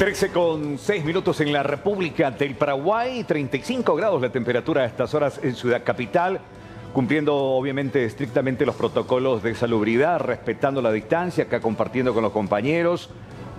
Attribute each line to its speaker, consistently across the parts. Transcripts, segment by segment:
Speaker 1: 13:06 en la República del Paraguay, 35 grados la temperatura a estas horas en Ciudad Capital, cumpliendo obviamente estrictamente los protocolos de salubridad, respetando la distancia, acá compartiendo con los compañeros.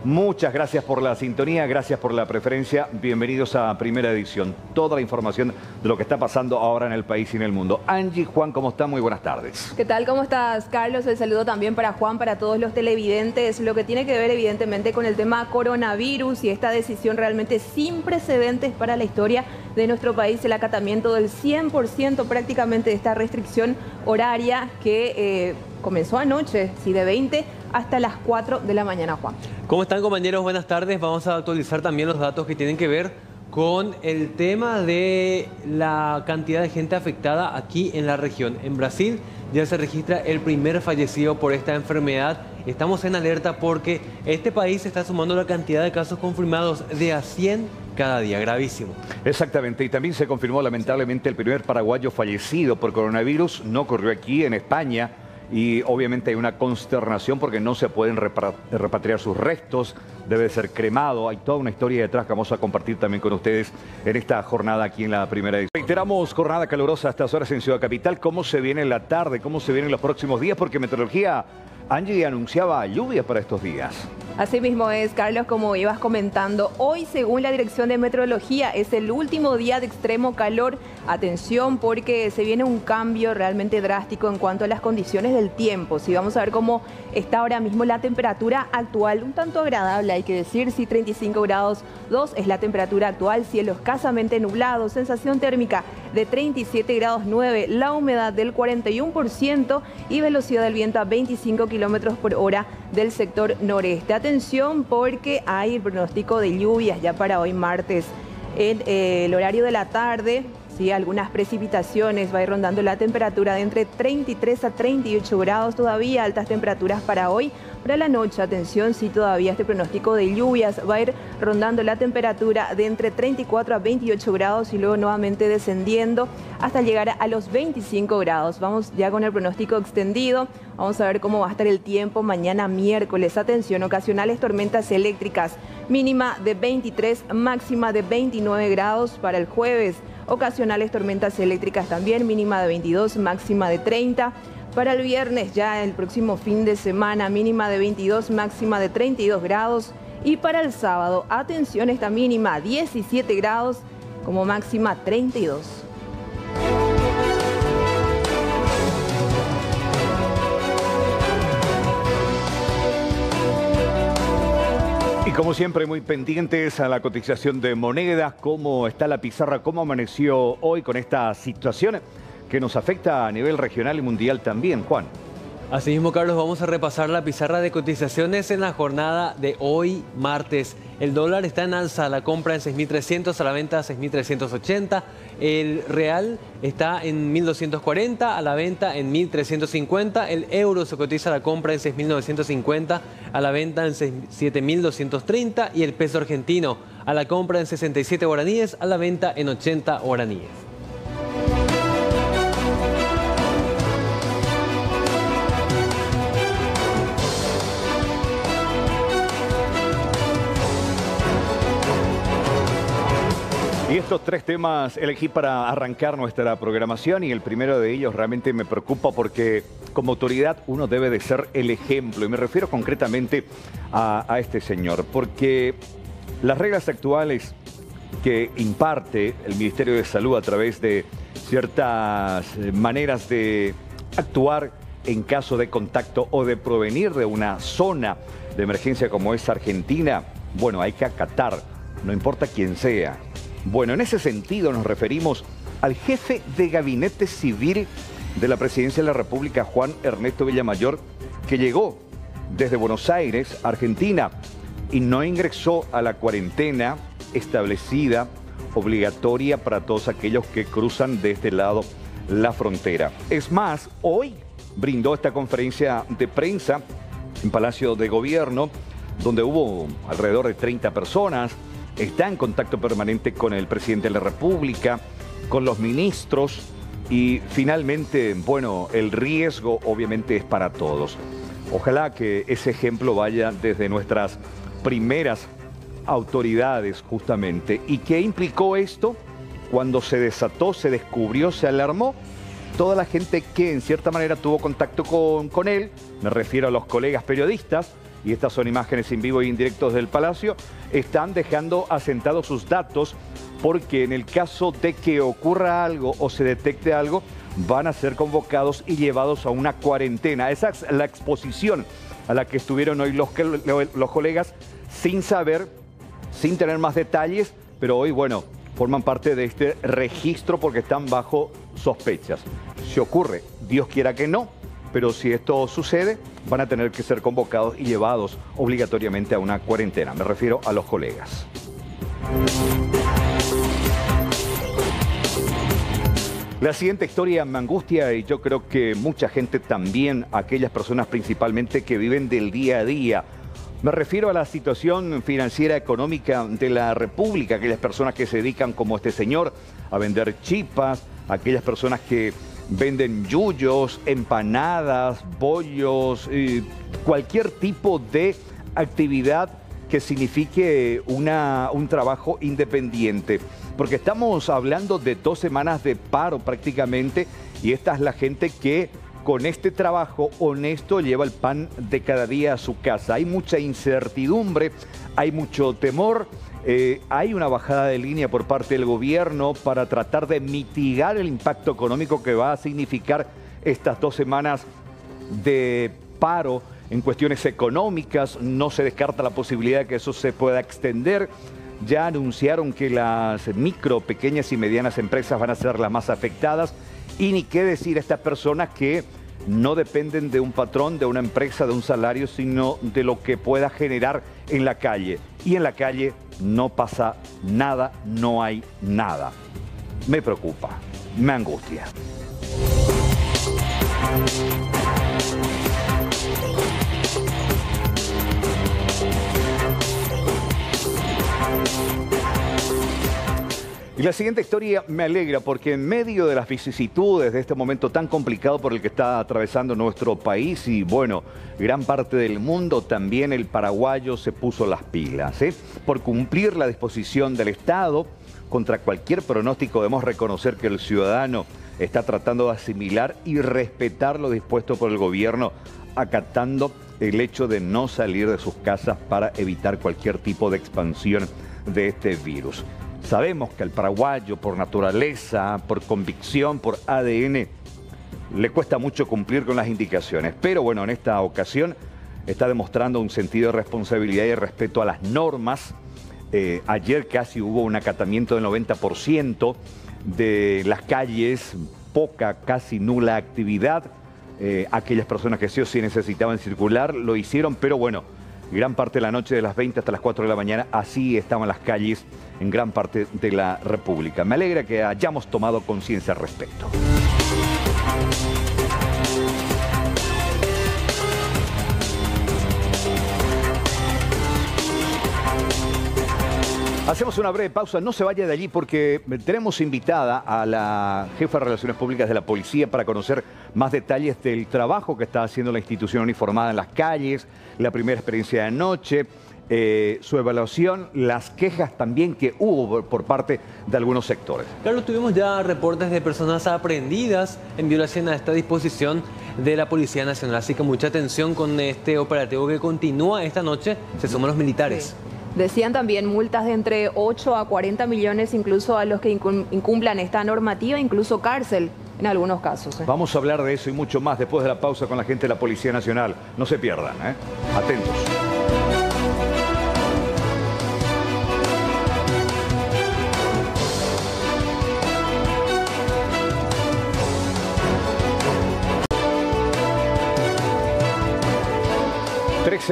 Speaker 1: Muchas gracias por la sintonía, gracias por la preferencia. Bienvenidos a Primera Edición. Toda la información de lo que está pasando ahora en el país y en el mundo. Angie, Juan, ¿cómo están? Muy buenas tardes.
Speaker 2: ¿Qué tal? ¿Cómo estás, Carlos? El saludo también para Juan, para todos los televidentes. Lo que tiene que ver evidentemente con el tema coronavirus y esta decisión realmente sin precedentes para la historia de nuestro país, el acatamiento del 100% prácticamente de esta restricción horaria que comenzó anoche, sí, de 20 hasta las 4 de la mañana, Juan.
Speaker 3: ¿Cómo están, compañeros? Buenas tardes. Vamos a actualizar también los datos que tienen que ver con el tema de la cantidad de gente afectada aquí en la región. En Brasil ya se registra el primer fallecido por esta enfermedad. Estamos en alerta porque este país está sumando la cantidad de casos confirmados de a 100 cada día. Gravísimo.
Speaker 1: Exactamente. Y también se confirmó lamentablemente el primer paraguayo fallecido por coronavirus. No ocurrió aquí, en España. Y obviamente hay una consternación porque no se pueden repatriar sus restos, debe ser cremado. Hay toda una historia detrás que vamos a compartir también con ustedes en esta jornada aquí en la Primera Edición. Reiteramos, jornada calurosa a estas horas en Ciudad Capital. ¿Cómo se viene la tarde? ¿Cómo se vienen los próximos días? Porque Meteorología, Angie, anunciaba lluvia para estos días.
Speaker 2: Así mismo es, Carlos, como ibas comentando. Hoy, según la Dirección de Meteorología, es el último día de extremo calor. Atención, porque se viene un cambio realmente drástico en cuanto a las condiciones del tiempo. Si vamos a ver cómo está ahora mismo la temperatura actual, un tanto agradable, hay que decir. Sí, 35 grados 2 es la temperatura actual, cielo escasamente nublado, sensación térmica de 37 grados 9, la humedad del 41% y velocidad del viento a 25 kilómetros por hora del sector noreste. Atención, porque hay pronóstico de lluvias ya para hoy martes en el horario de la tarde. Sí, algunas precipitaciones, va a ir rondando la temperatura de entre 33 a 38 grados, todavía altas temperaturas para hoy. Para la noche, atención, sí, todavía este pronóstico de lluvias, va a ir rondando la temperatura de entre 34 a 28 grados y luego nuevamente descendiendo hasta llegar a los 25 grados. Vamos ya con el pronóstico extendido, vamos a ver cómo va a estar el tiempo mañana miércoles. Atención, ocasionales tormentas eléctricas, mínima de 23, máxima de 29 grados para el jueves. Ocasionales tormentas eléctricas también, mínima de 22, máxima de 30. Para el viernes, ya el próximo fin de semana, mínima de 22, máxima de 32 grados. Y para el sábado, atención, esta mínima 17 grados, como máxima 32.
Speaker 1: Y como siempre, muy pendientes a la cotización de monedas, cómo está la pizarra, cómo amaneció hoy con esta situación que nos afecta a nivel regional y mundial también, Juan.
Speaker 3: Así mismo, Carlos, vamos a repasar la pizarra de cotizaciones en la jornada de hoy, martes. El dólar está en alza, la compra en 6.300, a la venta 6.380. El real está en 1.240, a la venta en 1.350. El euro se cotiza a la compra en 6.950, a la venta en 7.230. Y el peso argentino a la compra en 67 guaraníes, a la venta en 80 guaraníes.
Speaker 1: Y estos tres temas elegí para arrancar nuestra programación y el primero de ellos realmente me preocupa porque como autoridad uno debe de ser el ejemplo y me refiero concretamente a este señor porque las reglas actuales que imparte el Ministerio de Salud a través de ciertas maneras de actuar en caso de contacto o de provenir de una zona de emergencia como es Argentina, bueno, hay que acatar, no importa quién sea. Bueno, en ese sentido nos referimos al jefe de gabinete civil de la Presidencia de la República, Juan Ernesto Villamayor, que llegó desde Buenos Aires, Argentina, y no ingresó a la cuarentena establecida, obligatoria para todos aquellos que cruzan de este lado la frontera. Es más, hoy brindó esta conferencia de prensa en Palacio de Gobierno, donde hubo alrededor de 30 personas. Está en contacto permanente con el presidente de la República, con los ministros y finalmente, bueno, el riesgo obviamente es para todos. Ojalá que ese ejemplo vaya desde nuestras primeras autoridades justamente. ¿Y qué implicó esto? Cuando se desató, se descubrió, se alarmó, toda la gente que en cierta manera tuvo contacto con él, me refiero a los colegas periodistas, y estas son imágenes en vivo e indirectos del Palacio, están dejando asentados sus datos porque en el caso de que ocurra algo o se detecte algo, van a ser convocados y llevados a una cuarentena. Esa es la exposición a la que estuvieron hoy los colegas sin saber, sin tener más detalles, pero hoy, bueno, forman parte de este registro porque están bajo sospechas. Si ocurre, Dios quiera que no, pero si esto sucede, van a tener que ser convocados y llevados obligatoriamente a una cuarentena. Me refiero a los colegas. La siguiente historia me angustia y yo creo que mucha gente también, aquellas personas principalmente que viven del día a día. Me refiero a la situación financiera económica de la República, aquellas personas que se dedican como este señor a vender chipas, aquellas personas que venden yuyos, empanadas, bollos, cualquier tipo de actividad que signifique un trabajo independiente. Porque estamos hablando de 2 semanas de paro prácticamente y esta es la gente que con este trabajo honesto lleva el pan de cada día a su casa. Hay mucha incertidumbre, hay mucho temor, hay una bajada de línea por parte del gobierno para tratar de mitigar el impacto económico que va a significar estas 2 semanas de paro en cuestiones económicas. No se descarta la posibilidad de que eso se pueda extender. Ya anunciaron que las micro, pequeñas y medianas empresas van a ser las más afectadas. Y ni qué decir a estas personas que no dependen de un patrón, de una empresa, de un salario, sino de lo que pueda generar en la calle. Y en la calle no pasa nada, no hay nada. Me preocupa, me angustia. Y la siguiente historia me alegra porque en medio de las vicisitudes de este momento tan complicado por el que está atravesando nuestro país y bueno, gran parte del mundo, también el paraguayo se puso las pilas, por cumplir la disposición del Estado. Contra cualquier pronóstico debemos reconocer que el ciudadano está tratando de asimilar y respetar lo dispuesto por el gobierno, acatando el hecho de no salir de sus casas para evitar cualquier tipo de expansión de este virus. Sabemos que al paraguayo, por naturaleza, por convicción, por ADN, le cuesta mucho cumplir con las indicaciones. Pero bueno, en esta ocasión está demostrando un sentido de responsabilidad y de respeto a las normas. Ayer casi hubo un acatamiento del 90% de las calles, poca, casi nula actividad. Aquellas personas que sí o sí necesitaban circular lo hicieron, pero bueno, gran parte de la noche, de las 20 hasta las 4 de la mañana, así estaban las calles en gran parte de la República. Me alegra que hayamos tomado conciencia al respecto. Hacemos una breve pausa, no se vaya de allí porque tenemos invitada a la jefa de Relaciones Públicas de la Policía para conocer más detalles del trabajo que está haciendo la institución uniformada en las calles, la primera experiencia de anoche, su evaluación, las quejas también que hubo por parte de algunos sectores.
Speaker 3: Carlos, tuvimos ya reportes de personas aprehendidas en violación a esta disposición de la Policía Nacional, así que mucha atención con este operativo que continúa esta noche, se suman los militares.
Speaker 2: Sí. Decían también multas de entre 8 a 40 millones incluso a los que incumplan esta normativa, incluso cárcel en algunos casos.
Speaker 1: Vamos a hablar de eso y mucho más después de la pausa con la gente de la Policía Nacional. No se pierdan, atentos.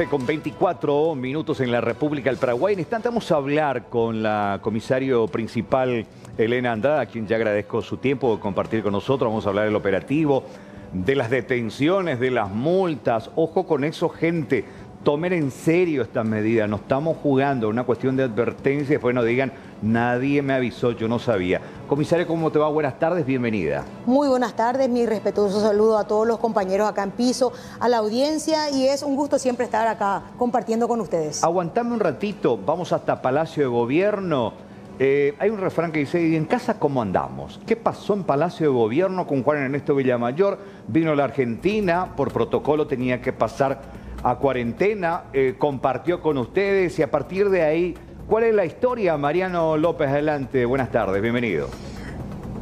Speaker 1: Con 24 minutos en la República del Paraguay. En instante vamos a hablar con la comisario principal Elena Andrada, a quien ya agradezco su tiempo de compartir con nosotros. Vamos a hablar del operativo, de las detenciones, de las multas. Ojo con eso, gente. Tomen en serio estas medidas. No estamos jugando, una cuestión de advertencia. Después no digan, nadie me avisó, yo no sabía. Comisario, ¿cómo te va? Buenas tardes, bienvenida.
Speaker 4: Muy buenas tardes, mi respetuoso saludo a todos los compañeros acá en piso, a la audiencia, y es un gusto siempre estar acá compartiendo con ustedes.
Speaker 1: Aguantame un ratito, vamos hasta Palacio de Gobierno. Hay un refrán que dice, ¿y en casa cómo andamos? ¿Qué pasó en Palacio de Gobierno con Juan Ernesto Villamayor? Vino a la Argentina, por protocolo tenía que pasar a cuarentena, compartió con ustedes y a partir de ahí, ¿cuál es la historia? Mariano López, adelante, buenas tardes, bienvenido.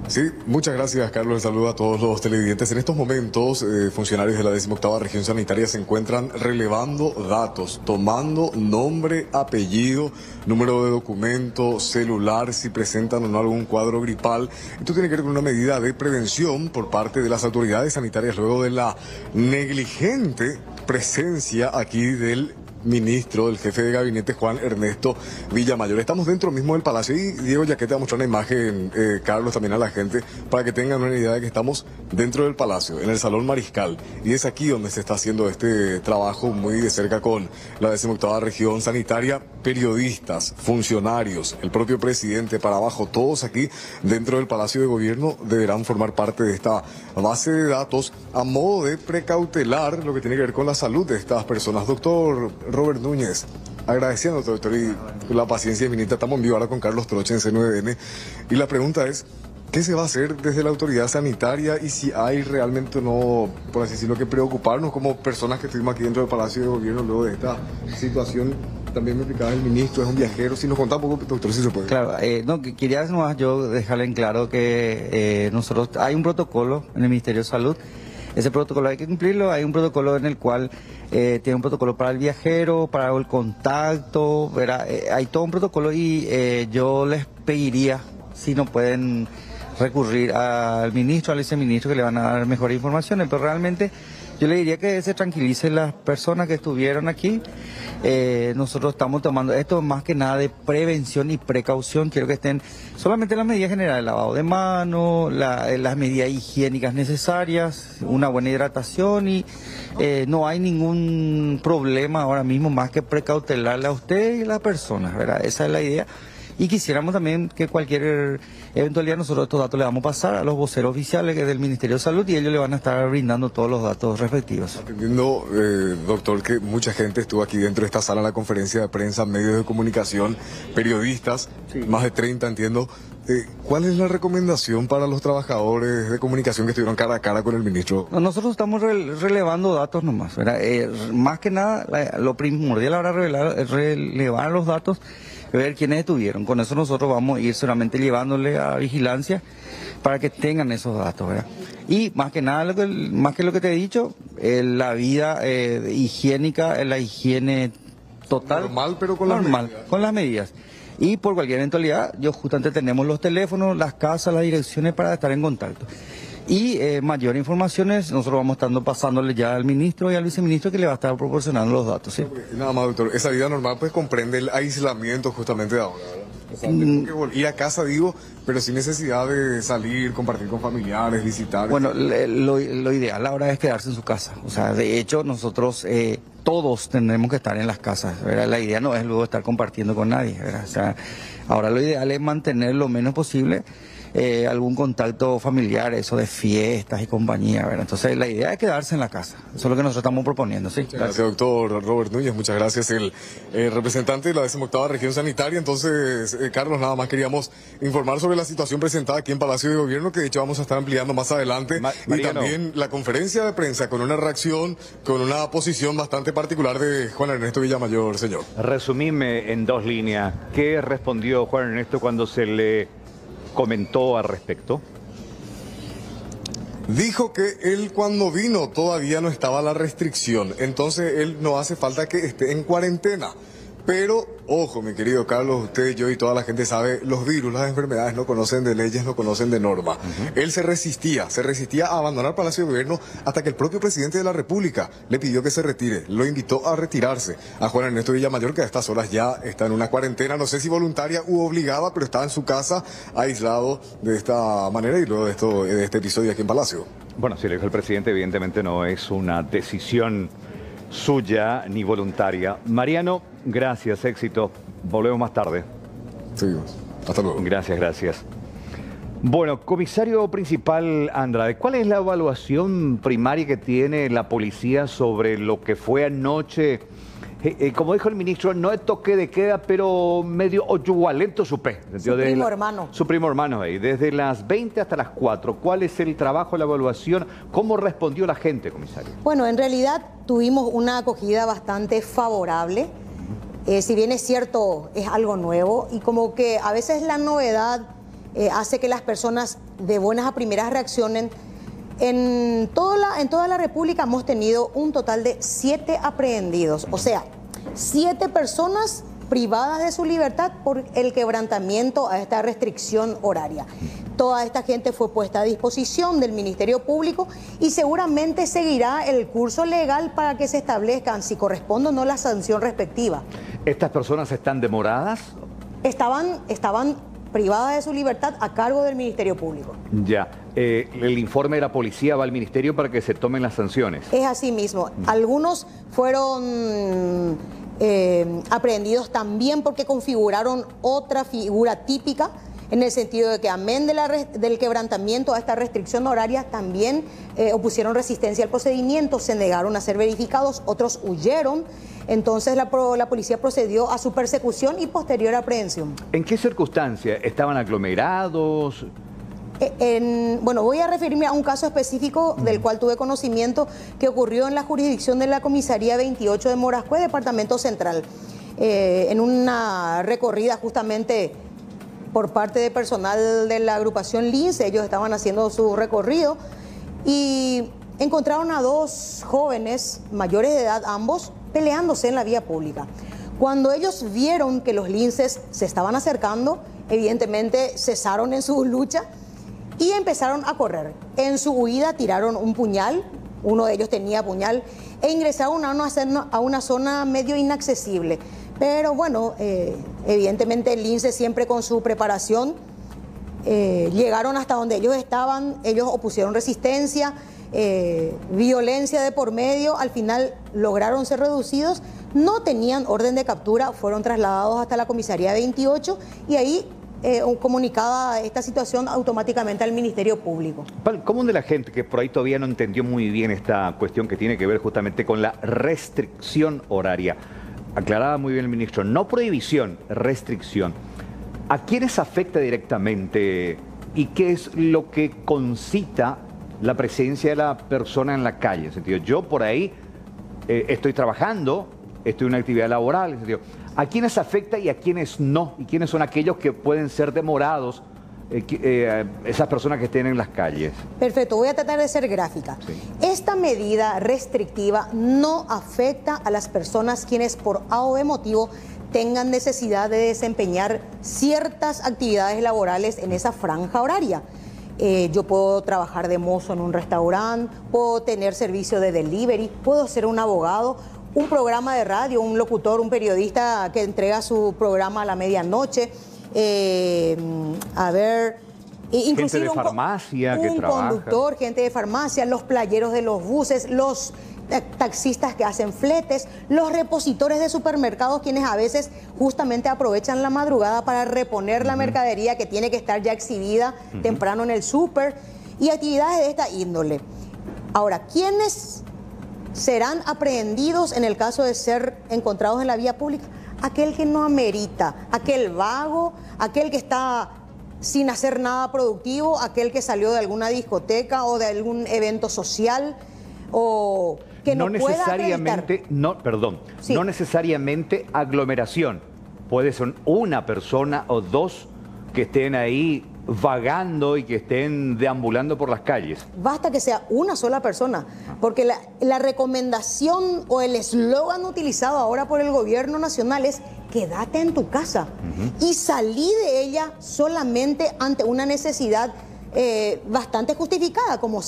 Speaker 5: Sí, muchas gracias, Carlos. El saludo a todos los televidentes. En estos momentos, funcionarios de la 18ª Región Sanitaria se encuentran relevando datos, tomando nombre, apellido, número de documento, celular, si presentan o no algún cuadro gripal. Esto tiene que ver con una medida de prevención por parte de las autoridades sanitarias luego de la negligente presencia aquí del ministro, el jefe de gabinete, Juan Ernesto Villamayor. Estamos dentro mismo del Palacio y Diego ya que te va a mostrar una imagen, Carlos, también a la gente, para que tengan una idea de que estamos dentro del Palacio, en el Salón Mariscal. Y es aquí donde se está haciendo este trabajo muy de cerca con la 18ª Región Sanitaria, periodistas, funcionarios, el propio presidente, para abajo, todos aquí dentro del Palacio de Gobierno deberán formar parte de esta base de datos a modo de precautelar lo que tiene que ver con la salud de estas personas. Doctor Robert Núñez, agradeciéndote, doctor, y la paciencia infinita. Estamos en vivo ahora con Carlos Troche en C9N. Y la pregunta es, ¿qué se va a hacer desde la autoridad sanitaria y si hay realmente no, por así decirlo, que preocuparnos como personas que estuvimos aquí dentro del Palacio de Gobierno luego de esta situación? También me explicaba el ministro, es un viajero. Si nos contaba un poco, doctor, si se puede.
Speaker 6: Claro, no, quería nomás yo dejarle en claro que nosotros, hay un protocolo en el Ministerio de Salud. Ese protocolo hay que cumplirlo, hay un protocolo en el cual tiene un protocolo para el viajero, para el contacto, hay todo un protocolo y yo les pediría si no pueden recurrir al ministro, al viceministro, que le van a dar mejores informaciones, pero realmente yo le diría que se tranquilicen las personas que estuvieron aquí. Nosotros estamos tomando esto más que nada de prevención y precaución. Quiero que estén solamente las medidas generales, lavado de manos, las medidas higiénicas necesarias, una buena hidratación y no hay ningún problema ahora mismo más que precautelarle a usted y a las personas, ¿verdad? Esa es la idea. Y quisiéramos también que cualquier eventualidad nosotros estos datos le vamos a pasar a los voceros oficiales del Ministerio de Salud y ellos le van a estar brindando todos los datos respectivos.
Speaker 5: Atendiendo, doctor, que mucha gente estuvo aquí dentro de esta sala en la conferencia de prensa, medios de comunicación, periodistas, sí, más de 30 entiendo. ¿Cuál es la recomendación para los trabajadores de comunicación que estuvieron cara a cara con el ministro?
Speaker 6: Nosotros estamos relevando datos nomás, ¿verdad? Más que nada, lo primordial ahora es relevar los datos, ver quiénes estuvieron. Con eso nosotros vamos a ir solamente llevándole a vigilancia para que tengan esos datos, ¿verdad? Y más que nada, más que lo que te he dicho, la vida higiénica, la higiene total.
Speaker 5: Normal, pero con
Speaker 6: las medidas. Y por cualquier eventualidad, justamente tenemos los teléfonos, las casas, las direcciones para estar en contacto. Y mayor informaciones, nosotros vamos estando pasándole ya al ministro y al viceministro que le va a estar proporcionando los datos, ¿sí?
Speaker 5: Nada más, doctor, esa vida normal pues comprende el aislamiento justamente de ahora, ¿verdad? O sea, tengo que ir a casa, digo, pero sin necesidad de salir, compartir con familiares, visitar.
Speaker 6: Bueno, lo ideal ahora es quedarse en su casa. O sea, de hecho, nosotros todos tendremos que estar en las casas, ¿verdad? La idea no es luego estar compartiendo con nadie, ¿verdad? O sea, ahora lo ideal es mantener lo menos posible algún contacto familiar, eso de fiestas y compañía, ¿verdad? Entonces la idea es quedarse en la casa, eso es lo que nosotros estamos proponiendo, ¿sí?
Speaker 5: Gracias, doctor Robert Núñez, muchas gracias, el representante de la 18ª Región Sanitaria. Entonces, Carlos, nada más queríamos informar sobre la situación presentada aquí en Palacio de Gobierno, que de hecho vamos a estar ampliando más adelante, y también la conferencia de prensa con una reacción, con una posición bastante particular de Juan Ernesto Villamayor, señor.
Speaker 1: Resumime en 2 líneas, ¿qué respondió Juan Ernesto cuando se le comentó al respecto?
Speaker 5: Dijo que él cuando vino todavía no estaba la restricción, entonces él no hace falta que esté en cuarentena. Pero, ojo, mi querido Carlos, usted, yo y toda la gente sabe, los virus, las enfermedades no conocen de leyes, no conocen de normas. Él se resistía a abandonar Palacio de Gobierno hasta que el propio presidente de la República le pidió que se retire, lo invitó a retirarse. A Juan Ernesto Villamayor, que a estas horas ya está en una cuarentena, no sé si voluntaria u obligada, pero está en su casa, aislado de esta manera y luego de este episodio aquí en Palacio.
Speaker 1: Bueno, si le dijo el presidente, evidentemente no es una decisión suya ni voluntaria. Mariano, gracias, éxito. Volvemos más tarde.
Speaker 5: Seguimos. Hasta luego.
Speaker 1: Gracias, gracias. Bueno, comisario principal Andrade, ¿cuál es la evaluación primaria que tiene la policía sobre lo que fue anoche? Como dijo el ministro, no es toque de queda, pero medio oyugualento su pe.
Speaker 4: Su primo hermano.
Speaker 1: Su primo hermano ahí, desde las 20 hasta las 4. ¿Cuál es el trabajo, la evaluación? ¿Cómo respondió la gente, comisario?
Speaker 4: Bueno, en realidad tuvimos una acogida bastante favorable. Si bien es cierto, es algo nuevo y como que a veces la novedad hace que las personas de buenas a primeras reaccionen. En toda la República hemos tenido un total de 7 aprehendidos, o sea, 7 personas privadas de su libertad por el quebrantamiento a esta restricción horaria. Toda esta gente fue puesta a disposición del Ministerio Público y seguramente seguirá el curso legal para que se establezcan si corresponde o no la sanción respectiva.
Speaker 1: ¿Estas personas están demoradas?
Speaker 4: Estaban privadas de su libertad a cargo del Ministerio Público.
Speaker 1: Ya. El informe de la policía va al ministerio para que se tomen las sanciones.
Speaker 4: Es así mismo. Algunos fueron aprehendidos también porque configuraron otra figura típica, en el sentido de que amén del quebrantamiento a esta restricción horaria, también opusieron resistencia al procedimiento, se negaron a ser verificados, otros huyeron. Entonces la policía procedió a su persecución y posterior aprehensión.
Speaker 1: ¿En qué circunstancias? ¿Estaban aglomerados?
Speaker 4: Bueno, voy a referirme a un caso específico del cual tuve conocimiento que ocurrió en la jurisdicción de la Comisaría 28 de Morascue, Departamento Central, en una recorrida justamente por parte de personal de la agrupación Lince. Ellos estaban haciendo su recorrido y encontraron a 2 jóvenes mayores de edad, ambos, peleándose en la vía pública. Cuando ellos vieron que los linces se estaban acercando, evidentemente cesaron en su lucha y empezaron a correr. En su huida tiraron un puñal, uno de ellos tenía puñal, e ingresaron a una zona medio inaccesible. Pero bueno, evidentemente el lince siempre con su preparación, llegaron hasta donde ellos estaban, ellos opusieron resistencia, violencia de por medio, al final lograron ser reducidos, no tenían orden de captura, fueron trasladados hasta la comisaría 28 y ahí comunicada esta situación automáticamente al Ministerio Público.
Speaker 1: Para el común de la gente que por ahí todavía no entendió muy bien esta cuestión que tiene que ver justamente con la restricción horaria, aclaraba muy bien el ministro, no prohibición, restricción. ¿A quiénes afecta directamente y qué es lo que concita la presencia de la persona en la calle? En el sentido, yo por ahí estoy trabajando, estoy en una actividad laboral, en el sentido, ¿a quiénes afecta y a quiénes no? ¿Y quiénes son aquellos que pueden ser demorados, esas personas que estén en las calles?
Speaker 4: Perfecto, voy a tratar de ser gráfica. Sí. Esta medida restrictiva no afecta a las personas quienes por A o B motivo tengan necesidad de desempeñar ciertas actividades laborales en esa franja horaria. Yo puedo trabajar de mozo en un restaurante, puedo tener servicio de delivery, puedo ser un abogado, un programa de radio, un locutor, un periodista que entrega su programa a la medianoche. Inclusive
Speaker 1: gente de farmacia que trabaja.
Speaker 4: Un conductor, gente de farmacia, los playeros de los buses, los taxistas que hacen fletes, los repositores de supermercados, quienes a veces justamente aprovechan la madrugada para reponer la mercadería que tiene que estar ya exhibida temprano en el súper, y actividades de esta índole. Ahora, ¿quiénes serán aprehendidos en el caso de ser encontrados en la vía pública? Aquel que no amerita, aquel vago, aquel que está sin hacer nada productivo, aquel que salió de alguna discoteca o de algún evento social o que no pueda acreditar.
Speaker 1: No necesariamente aglomeración. Puede ser una persona o 2 que estén ahí vagando y que estén deambulando por las calles.
Speaker 4: Basta que sea una sola persona, porque la recomendación o el eslogan utilizado ahora por el gobierno nacional es quédate en tu casa y salí de ella solamente ante una necesidad bastante justificada, como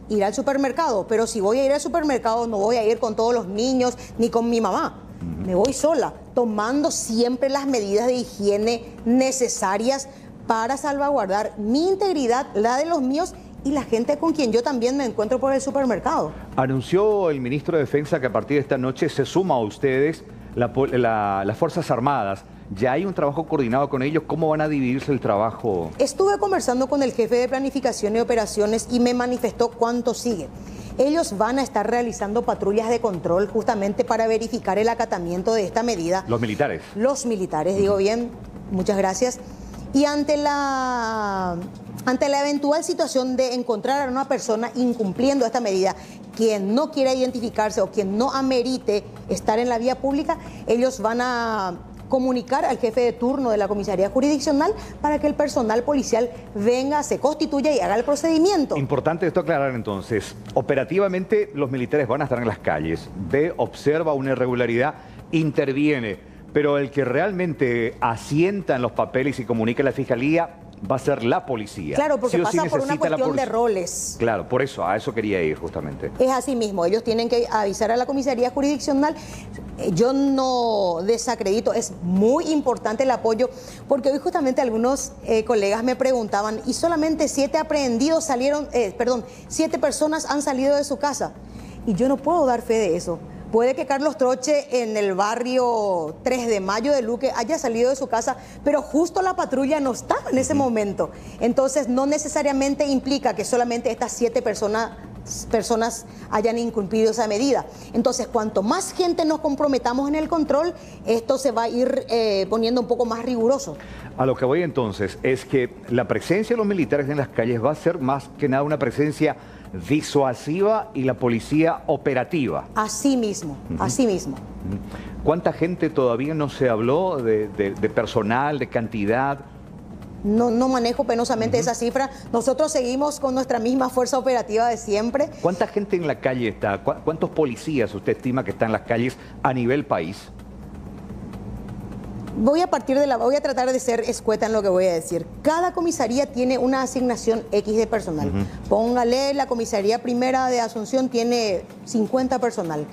Speaker 4: ir al supermercado. Pero si voy a ir al supermercado no voy a ir con todos los niños ni con mi mamá. Me voy sola, tomando siempre las medidas de higiene necesarias para salvaguardar mi integridad, la de los míos y la gente con quien yo también me encuentro por el supermercado.
Speaker 1: Anunció el ministro de Defensa que a partir de esta noche se suma a ustedes las Fuerzas Armadas. ¿Ya hay un trabajo coordinado con ellos? ¿Cómo van a dividirse el trabajo?
Speaker 4: Estuve conversando con el jefe de planificación y operaciones y me manifestó cuánto sigue. Ellos van a estar realizando patrullas de control justamente para verificar el acatamiento de esta medida.
Speaker 1: ¿Los militares?
Speaker 4: Los militares, digo bien, muchas gracias. Y ante la eventual situación de encontrar a una persona incumpliendo esta medida, quien no quiera identificarse o quien no amerite estar en la vía pública, ellos van a comunicar al jefe de turno de la comisaría jurisdiccional para que el personal policial venga, se constituya y haga el procedimiento.
Speaker 1: Importante esto aclarar entonces. Operativamente los militares van a estar en las calles. Observa una irregularidad, interviene. Pero el que realmente asienta en los papeles y comunica a la fiscalía va a ser la policía.
Speaker 4: Claro, porque
Speaker 1: sí
Speaker 4: pasa por una cuestión de roles.
Speaker 1: Claro, por eso, a eso quería ir justamente.
Speaker 4: Es así mismo, ellos tienen que avisar a la comisaría jurisdiccional. Yo no desacredito, es muy importante el apoyo, porque hoy justamente algunos colegas me preguntaban, y solamente 7 aprehendidos salieron, 7 personas han salido de su casa. Y yo no puedo dar fe de eso. Puede que Carlos Troche en el barrio 3 de Mayo de Luque haya salido de su casa, pero justo la patrulla no estaba en ese momento. Entonces no necesariamente implica que solamente estas 7 personas hayan incumplido esa medida. Entonces, cuanto más gente nos comprometamos en el control, esto se va a ir poniendo un poco más riguroso.
Speaker 1: A lo que voy entonces es que la presencia de los militares en las calles va a ser más que nada una presencia disuasiva y la policía operativa.
Speaker 4: Así mismo, así mismo.
Speaker 1: ¿Cuánta gente todavía no se habló de personal, de cantidad?
Speaker 4: No manejo penosamente esa cifra. Nosotros seguimos con nuestra misma fuerza operativa de siempre.
Speaker 1: ¿Cuánta gente en la calle está? ¿Cuántos policías usted estima que están en las calles a nivel país?
Speaker 4: Voy a tratar de ser escueta en lo que voy a decir. Cada comisaría tiene una asignación X de personal. Póngale, la comisaría primera de Asunción tiene 50 personal.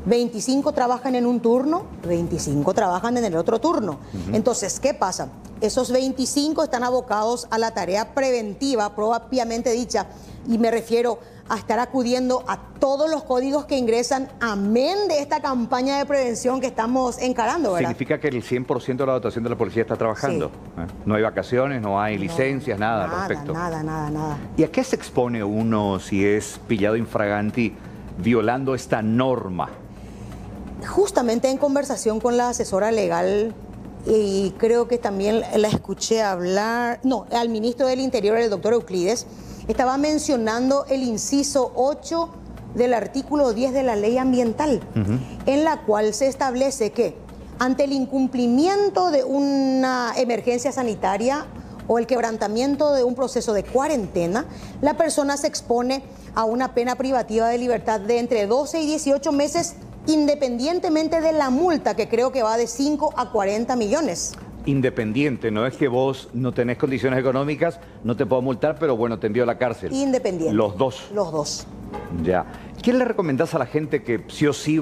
Speaker 4: 25 trabajan en un turno, 25 trabajan en el otro turno. Entonces, ¿qué pasa? Esos 25 están abocados a la tarea preventiva, propiamente dicha, y me refiero a estar acudiendo a todos los códigos que ingresan, amén de esta campaña de prevención que estamos encarando, ¿verdad?
Speaker 1: ¿Significa que el 100% de la dotación de la policía está trabajando?
Speaker 4: Sí.
Speaker 1: No hay vacaciones, no hay licencias, nada al respecto.
Speaker 4: Nada.
Speaker 1: ¿Y a qué se expone uno si es pillado infraganti violando esta norma?
Speaker 4: Justamente en conversación con la asesora legal, y creo que también la escuché hablar, al ministro del Interior, el doctor Euclides, estaba mencionando el inciso 8 del artículo 10 de la ley ambiental, en la cual se establece que ante el incumplimiento de una emergencia sanitaria o el quebrantamiento de un proceso de cuarentena, la persona se expone a una pena privativa de libertad de entre 12 y 18 meses, independientemente de la multa, que creo que va de 5 a 40 millones.
Speaker 1: Independiente, no es que vos no tenés condiciones económicas, no te puedo multar, pero bueno, te envío a la cárcel.
Speaker 4: Independiente.
Speaker 1: Los dos.
Speaker 4: Los dos.
Speaker 1: Ya. ¿Qué le recomendás a la gente que sí o sí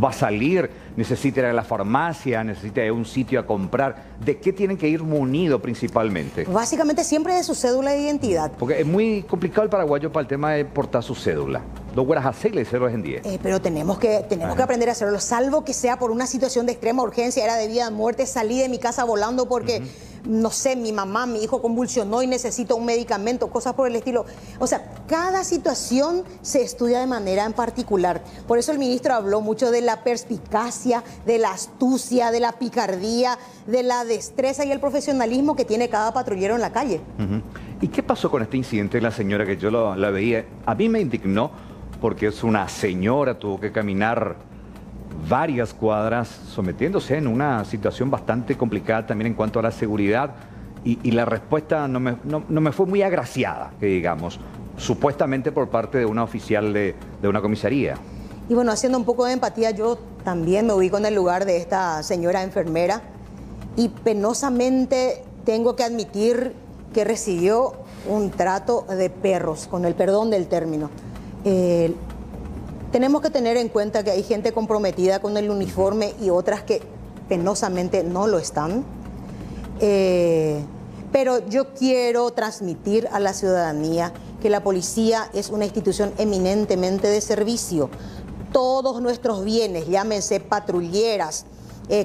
Speaker 1: va a salir, necesita ir a la farmacia, necesita ir a un sitio a comprar? ¿De qué tienen que ir munidos principalmente?
Speaker 4: Básicamente siempre de su cédula de identidad.
Speaker 1: Porque es muy complicado el paraguayo para el tema de portar su cédula. 2 horas a 6 y 0 en 10.
Speaker 4: Pero tenemos que aprender a hacerlo, salvo que sea por una situación de extrema urgencia, era de vida o muerte, salí de mi casa volando porque, no sé, mi mamá, mi hijo convulsionó y necesito un medicamento, cosas por el estilo. O sea, cada situación se estudia de manera en particular. Por eso el ministro habló mucho de la perspicacia, de la astucia, de la picardía, de la destreza y el profesionalismo que tiene cada patrullero en la calle.
Speaker 1: ¿Y qué pasó con este incidente? La señora que yo la veía, a mí me indignó porque es una señora, tuvo que caminar varias cuadras sometiéndose en una situación bastante complicada también en cuanto a la seguridad y la respuesta no me fue muy agraciada, que digamos, supuestamente por parte de una oficial de una comisaría.
Speaker 4: Y bueno, haciendo un poco de empatía, yo también me ubico en el lugar de esta señora enfermera y penosamente tengo que admitir que recibió un trato de perros, con el perdón del término. Tenemos que tener en cuenta que hay gente comprometida con el uniforme y otras que penosamente no lo están. Pero yo quiero transmitir a la ciudadanía que la policía es una institución eminentemente de servicio. Todos nuestros bienes, llámense patrulleras,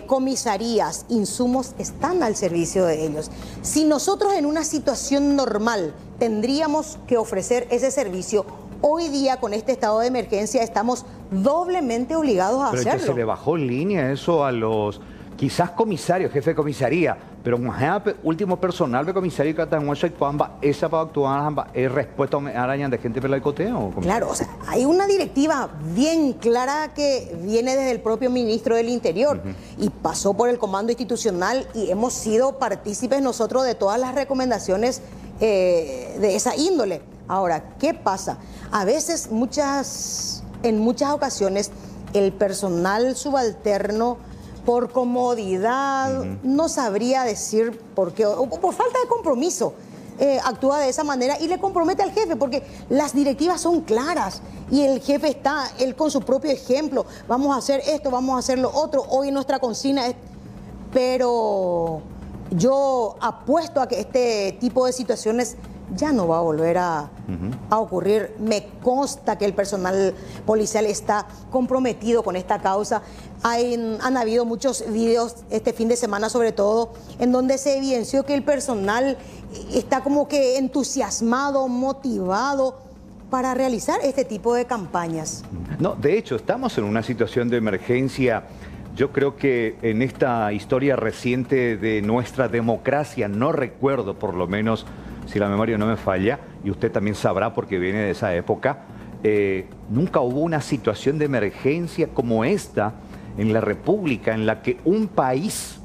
Speaker 4: comisarías, insumos, están al servicio de ellos. Si nosotros en una situación normal tendríamos que ofrecer ese servicio, hoy día con este estado de emergencia estamos doblemente obligados a
Speaker 1: Pero
Speaker 4: hacerlo.
Speaker 1: ya se le bajó en línea eso a los, quizás comisarios, jefe de comisaría, pero último personal de comisaría que está en Hueso y Cuamba, esa para actuar es respuesta a arañas de gente pela el coteo.
Speaker 4: Claro, o sea, hay una directiva bien clara que viene desde el propio ministro del Interior y pasó por el comando institucional y hemos sido partícipes nosotros de todas las recomendaciones de esa índole. Ahora, ¿qué pasa? A veces, en muchas ocasiones, el personal subalterno, por comodidad, no sabría decir por qué, o por falta de compromiso, actúa de esa manera y le compromete al jefe, porque las directivas son claras y el jefe está, él con su propio ejemplo, vamos a hacer esto, vamos a hacer lo otro, hoy nuestra consigna es... Pero yo apuesto a que este tipo de situaciones ya no va a volver a ocurrir. Me consta que el personal policial está comprometido con esta causa. Han habido muchos videos este fin de semana, sobre todo, en donde se evidenció que el personal está como que entusiasmado, motivado para realizar este tipo de campañas.
Speaker 1: No, de hecho, estamos en una situación de emergencia. Yo creo que en esta historia reciente de nuestra democracia, no recuerdo por lo menos, si la memoria no me falla, y usted también sabrá porque viene de esa época, nunca hubo una situación de emergencia como esta en la República, en la que un país,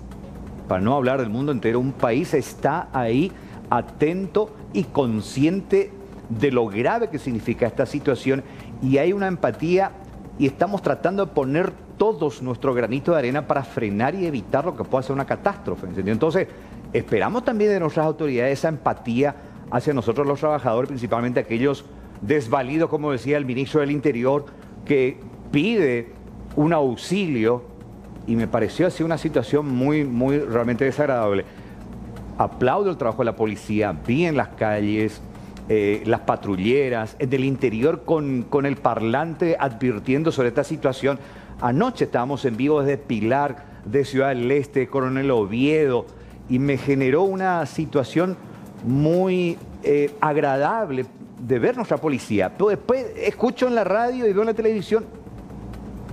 Speaker 1: para no hablar del mundo entero, un país está ahí atento y consciente de lo grave que significa esta situación, y hay una empatía y estamos tratando de poner todos nuestro granito de arena para frenar y evitar lo que pueda ser una catástrofe, ¿entendió? Entonces, esperamos también de nuestras autoridades esa empatía hacia nosotros los trabajadores, principalmente aquellos desvalidos, como decía el ministro del Interior, que pide un auxilio, y me pareció así una situación muy realmente desagradable. Aplaudo el trabajo de la policía, vi en las calles, las patrulleras, del interior con el parlante advirtiendo sobre esta situación. Anoche estábamos en vivo desde Pilar, de Ciudad del Este, Coronel Oviedo, y me generó una situación muy agradable de ver nuestra policía. Pero después escucho en la radio y veo en la televisión,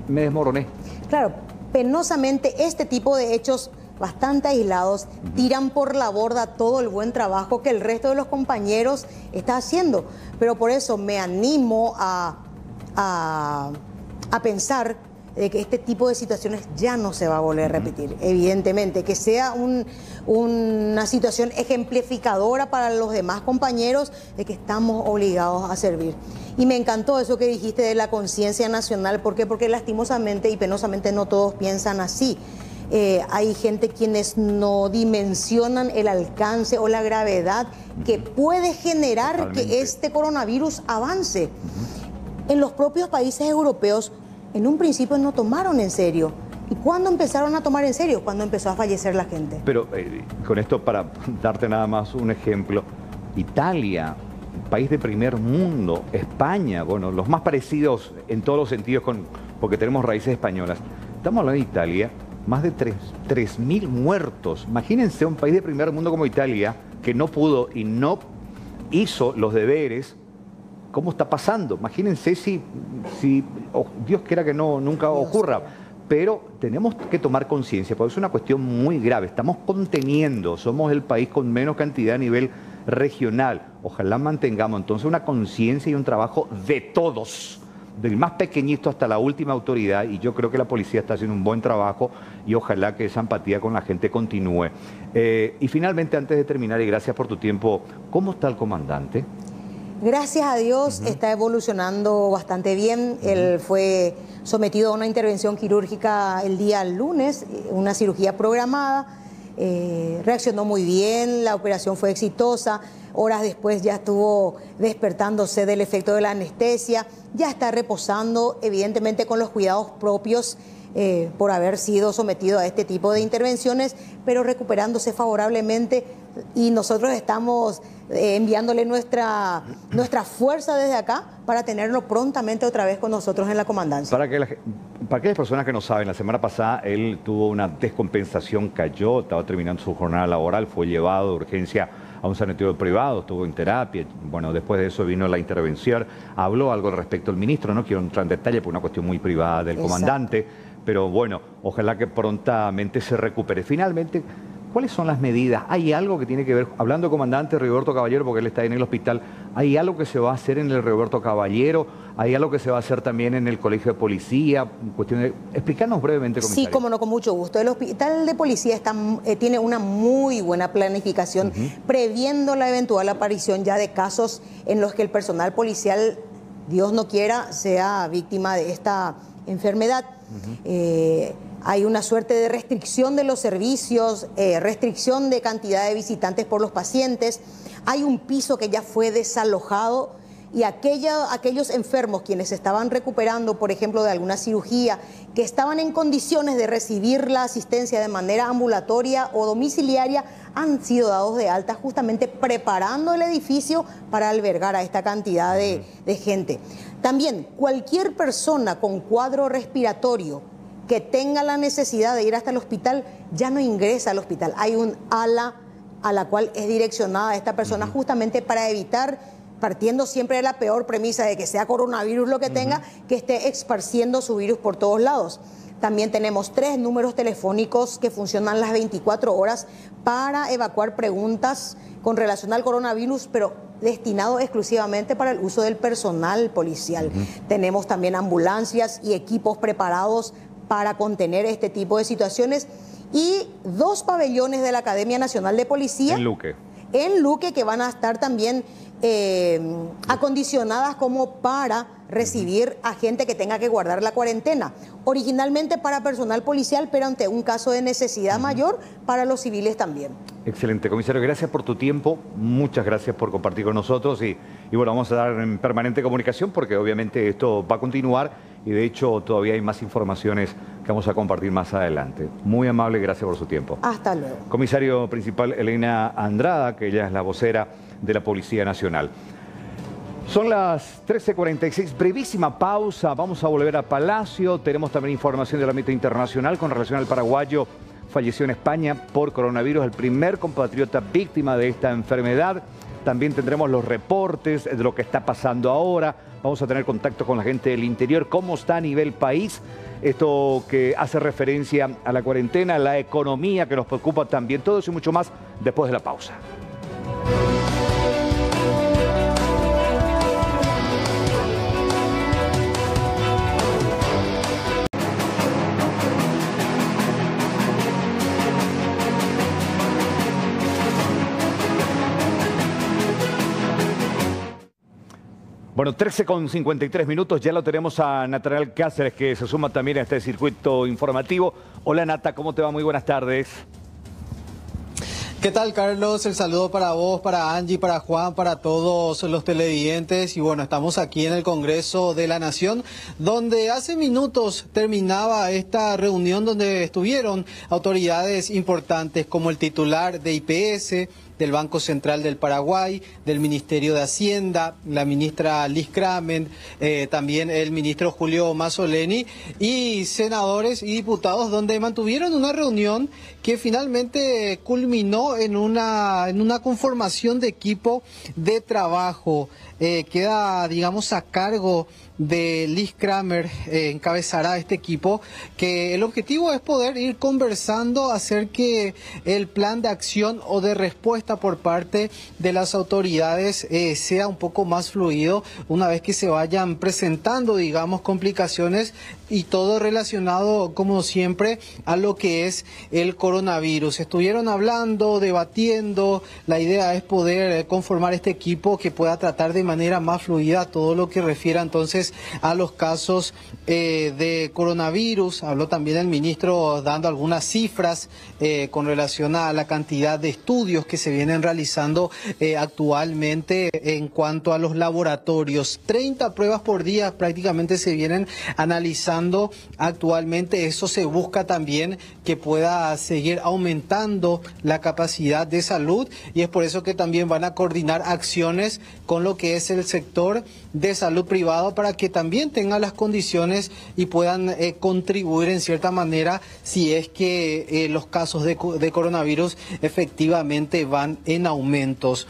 Speaker 1: me desmoroné.
Speaker 4: Claro, penosamente este tipo de hechos bastante aislados tiran por la borda todo el buen trabajo que el resto de los compañeros está haciendo. Pero por eso me animo a pensar de que este tipo de situaciones ya no se va a volver a repetir. Evidentemente, que sea una situación ejemplificadora para los demás compañeros de que estamos obligados a servir. Y me encantó eso que dijiste de la conciencia nacional. ¿Por qué? Porque lastimosamente y penosamente no todos piensan así. Hay gente quienes no dimensionan el alcance o la gravedad que puede generar
Speaker 1: Totalmente.
Speaker 4: que este coronavirus avance. En los propios países europeos, en un principio no tomaron en serio. ¿Y cuándo empezaron a tomar en serio? Cuando empezó a fallecer la gente.
Speaker 1: Pero con esto, para darte nada más un ejemplo, Italia, país de primer mundo, España, bueno, los más parecidos en todos los sentidos porque tenemos raíces españolas. Estamos hablando de Italia, más de 3.000 muertos. Imagínense un país de primer mundo como Italia, que no pudo y no hizo los deberes. ¿Cómo está pasando? Imagínense si Dios quiera que nunca ocurra. Pero tenemos que tomar conciencia, porque es una cuestión muy grave. Estamos conteniendo, somos el país con menos cantidad a nivel regional. Ojalá mantengamos entonces una conciencia y un trabajo de todos, del más pequeñito hasta la última autoridad, y yo creo que la policía está haciendo un buen trabajo y ojalá que esa empatía con la gente continúe. Y finalmente, antes de terminar, y gracias por tu tiempo, ¿cómo está el comandante?
Speaker 4: Gracias a Dios está evolucionando bastante bien. Él fue sometido a una intervención quirúrgica el día lunes, una cirugía programada. Reaccionó muy bien, la operación fue exitosa. Horas después ya estuvo despertándose del efecto de la anestesia. Ya está reposando, evidentemente con los cuidados propios por haber sido sometido a este tipo de intervenciones, pero recuperándose favorablemente. Y nosotros estamos enviándole nuestra fuerza desde acá para tenerlo prontamente otra vez con nosotros en la comandancia.
Speaker 1: para aquellas personas que no saben, la semana pasada él tuvo una descompensación, cayó, estaba terminando su jornada laboral, fue llevado de urgencia a un sanatorio privado, estuvo en terapia. Bueno, después de eso vino la intervención, habló algo al respecto el ministro, no quiero entrar en detalle por una cuestión muy privada del comandante, pero bueno, ojalá que prontamente se recupere. Finalmente, ¿cuáles son las medidas? ¿Hay algo que tiene que ver, hablando del comandante Rigoberto Caballero, porque él está en el hospital, ¿hay algo que se va a hacer en el Rigoberto Caballero? ¿Hay algo que se va a hacer también en el colegio de policía? Explícanos brevemente, comisario.
Speaker 4: Sí, como no, con mucho gusto. El hospital de policía tiene una muy buena planificación, previendo la eventual aparición ya de casos en los que el personal policial, Dios no quiera, sea víctima de esta enfermedad. Hay una suerte de restricción de los servicios, restricción de cantidad de visitantes por los pacientes. Hay un piso que ya fue desalojado y aquellos enfermos quienes estaban recuperando, por ejemplo, de alguna cirugía, que estaban en condiciones de recibir la asistencia de manera ambulatoria o domiciliaria, han sido dados de alta, justamente preparando el edificio para albergar a esta cantidad de gente. También, cualquier persona con cuadro respiratorio que tenga la necesidad de ir hasta el hospital, ya no ingresa al hospital. Hay un ala a la cual es direccionada esta persona justamente para evitar, partiendo siempre de la peor premisa de que sea coronavirus lo que tenga, que esté esparciendo su virus por todos lados. También tenemos 3 números telefónicos que funcionan las 24 horas para evacuar preguntas con relación al coronavirus, pero destinado exclusivamente para el uso del personal policial. Tenemos también ambulancias y equipos preparados para contener este tipo de situaciones y 2 pabellones de la Academia Nacional de Policía
Speaker 1: en Luque.
Speaker 4: Que van a estar también acondicionadas como para recibir a gente que tenga que guardar la cuarentena. Originalmente para personal policial, pero ante un caso de necesidad mayor, para los civiles también.
Speaker 1: Excelente, comisario. Gracias por tu tiempo. Muchas gracias por compartir con nosotros. Y bueno, vamos a dar en permanente comunicación porque obviamente esto va a continuar y de hecho todavía hay más informaciones que vamos a compartir más adelante. Muy amable, gracias por su tiempo.
Speaker 4: Hasta luego.
Speaker 1: Comisario principal Elena Andrada, que ella es la vocera de la Policía Nacional. Son las 13:46, brevísima pausa, vamos a volver a Palacio. Tenemos también información del ámbito internacional con relación al paraguayo. Falleció en España por coronavirus, el primer compatriota víctima de esta enfermedad. También tendremos los reportes de lo que está pasando ahora. Vamos a tener contacto con la gente del interior, cómo está a nivel país. Esto que hace referencia a la cuarentena, la economía que nos preocupa también. Todo eso y mucho más después de la pausa. Bueno, 13:53, ya lo tenemos a Natanael Cáceres, que se suma también a este circuito informativo. Hola Nata, ¿cómo te va? Muy buenas tardes.
Speaker 7: ¿Qué tal, Carlos? El saludo para vos, para Angie, para Juan, para todos los televidentes. Y bueno, estamos aquí en el Congreso de la Nación, donde hace minutos terminaba esta reunión donde estuvieron autoridades importantes como el titular de IPS, del Banco Central del Paraguay, del Ministerio de Hacienda, la ministra Liz Kramer, también el ministro Julio Mazzoleni y senadores y diputados, donde mantuvieron una reunión que finalmente culminó en una conformación de equipo de trabajo. Queda, digamos, a cargo de Liz Kramer, encabezará este equipo, que el objetivo es poder ir conversando acerca que el plan de acción o de respuesta por parte de las autoridades sea un poco más fluido una vez que se vayan presentando, digamos, complicaciones y todo relacionado, como siempre, a lo que es el coronavirus. Estuvieron hablando, debatiendo, la idea es poder conformar este equipo que pueda tratar de manera más fluida todo lo que refiera entonces a los casos de coronavirus. Habló también el ministro dando algunas cifras con relación a la cantidad de estudios que se vienen realizando actualmente en cuanto a los laboratorios. 30 pruebas por día prácticamente se vienen analizando funcionando actualmente. Eso se busca también que pueda seguir aumentando la capacidad de salud, y es por eso que también van a coordinar acciones con lo que es el sector de salud privado para que también tengan las condiciones y puedan contribuir en cierta manera si es que los casos de coronavirus efectivamente van en aumentos.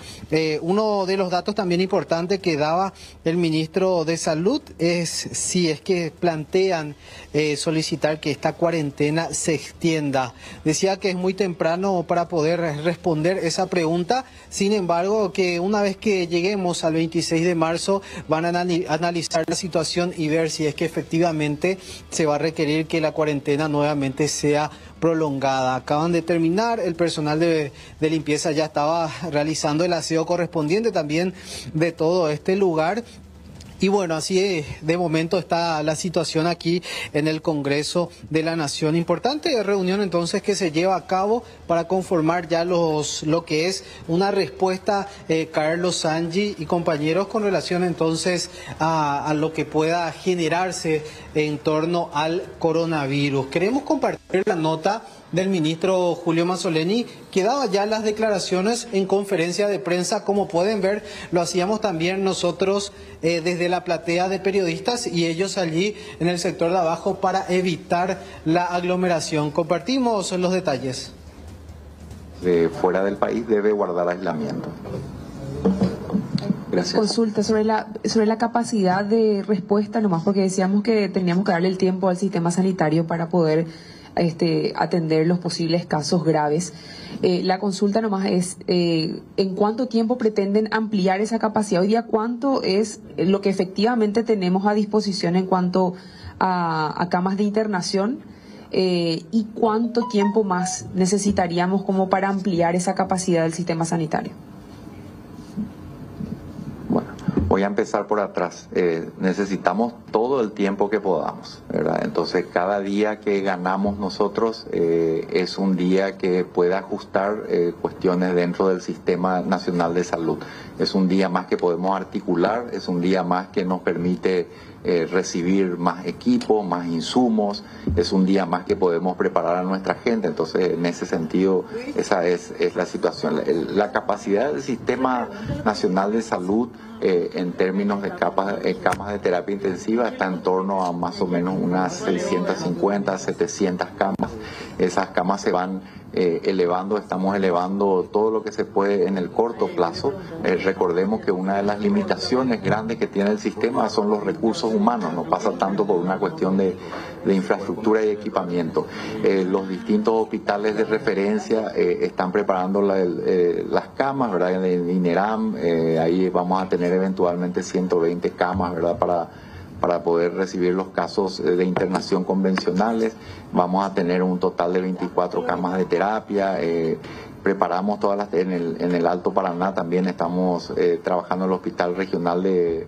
Speaker 7: Uno de los datos también importantes que daba el ministro de Salud es si es que plantean solicitar que esta cuarentena se extienda. Decía que es muy temprano para poder responder esa pregunta, sin embargo que una vez que lleguemos al 26 de marzo van a analizar la situación y ver si es que efectivamente se va a requerir que la cuarentena nuevamente sea prolongada. Acaban de terminar, el personal de limpieza ya estaba realizando el aseo correspondiente también de todo este lugar. Y bueno, así de momento está la situación aquí en el Congreso de la Nación. Importante reunión entonces que se lleva a cabo para conformar ya lo que es una respuesta, Carlos, Angie y compañeros, con relación entonces a lo que pueda generarse en torno al coronavirus. Queremos compartir la nota del ministro Julio Mazzoleni, que daba ya las declaraciones en conferencia de prensa. Como pueden ver, lo hacíamos también nosotros desde la platea de periodistas y ellos allí en el sector de abajo para evitar la aglomeración. Compartimos los detalles.
Speaker 8: Fuera del país debe guardar aislamiento. Gracias.
Speaker 9: Consulta sobre la capacidad de respuesta, nomás porque decíamos que teníamos que darle el tiempo al sistema sanitario para poder atender los posibles casos graves. La consulta nomás es ¿en cuánto tiempo pretenden ampliar esa capacidad? Hoy día, ¿cuánto es lo que efectivamente tenemos a disposición en cuanto a camas de internación? ¿Y cuánto tiempo más necesitaríamos como para ampliar esa capacidad del sistema sanitario?
Speaker 8: Voy a empezar por atrás. Necesitamos todo el tiempo que podamos, ¿verdad? Entonces, cada día que ganamos nosotros es un día que puede ajustar cuestiones dentro del Sistema Nacional de Salud. Es un día más que podemos articular, es un día más que nos permite recibir más equipos, más insumos, es un día más que podemos preparar a nuestra gente. Entonces, en ese sentido, esa es la situación. La capacidad del Sistema Nacional de Salud en términos de camas de terapia intensiva está en torno a más o menos unas 650, 700 camas. Esas camas se van elevando, estamos elevando todo lo que se puede en el corto plazo. Recordemos que una de las limitaciones grandes que tiene el sistema son los recursos humanos, no pasa tanto por una cuestión de infraestructura y equipamiento. Los distintos hospitales de referencia están preparando las camas, ¿verdad? En INERAM, ahí vamos a tener eventualmente 120 camas, ¿verdad? Para poder recibir los casos de internación convencionales. Vamos a tener un total de 24 camas de terapia. Preparamos todas en el Alto Paraná también estamos trabajando en el Hospital Regional de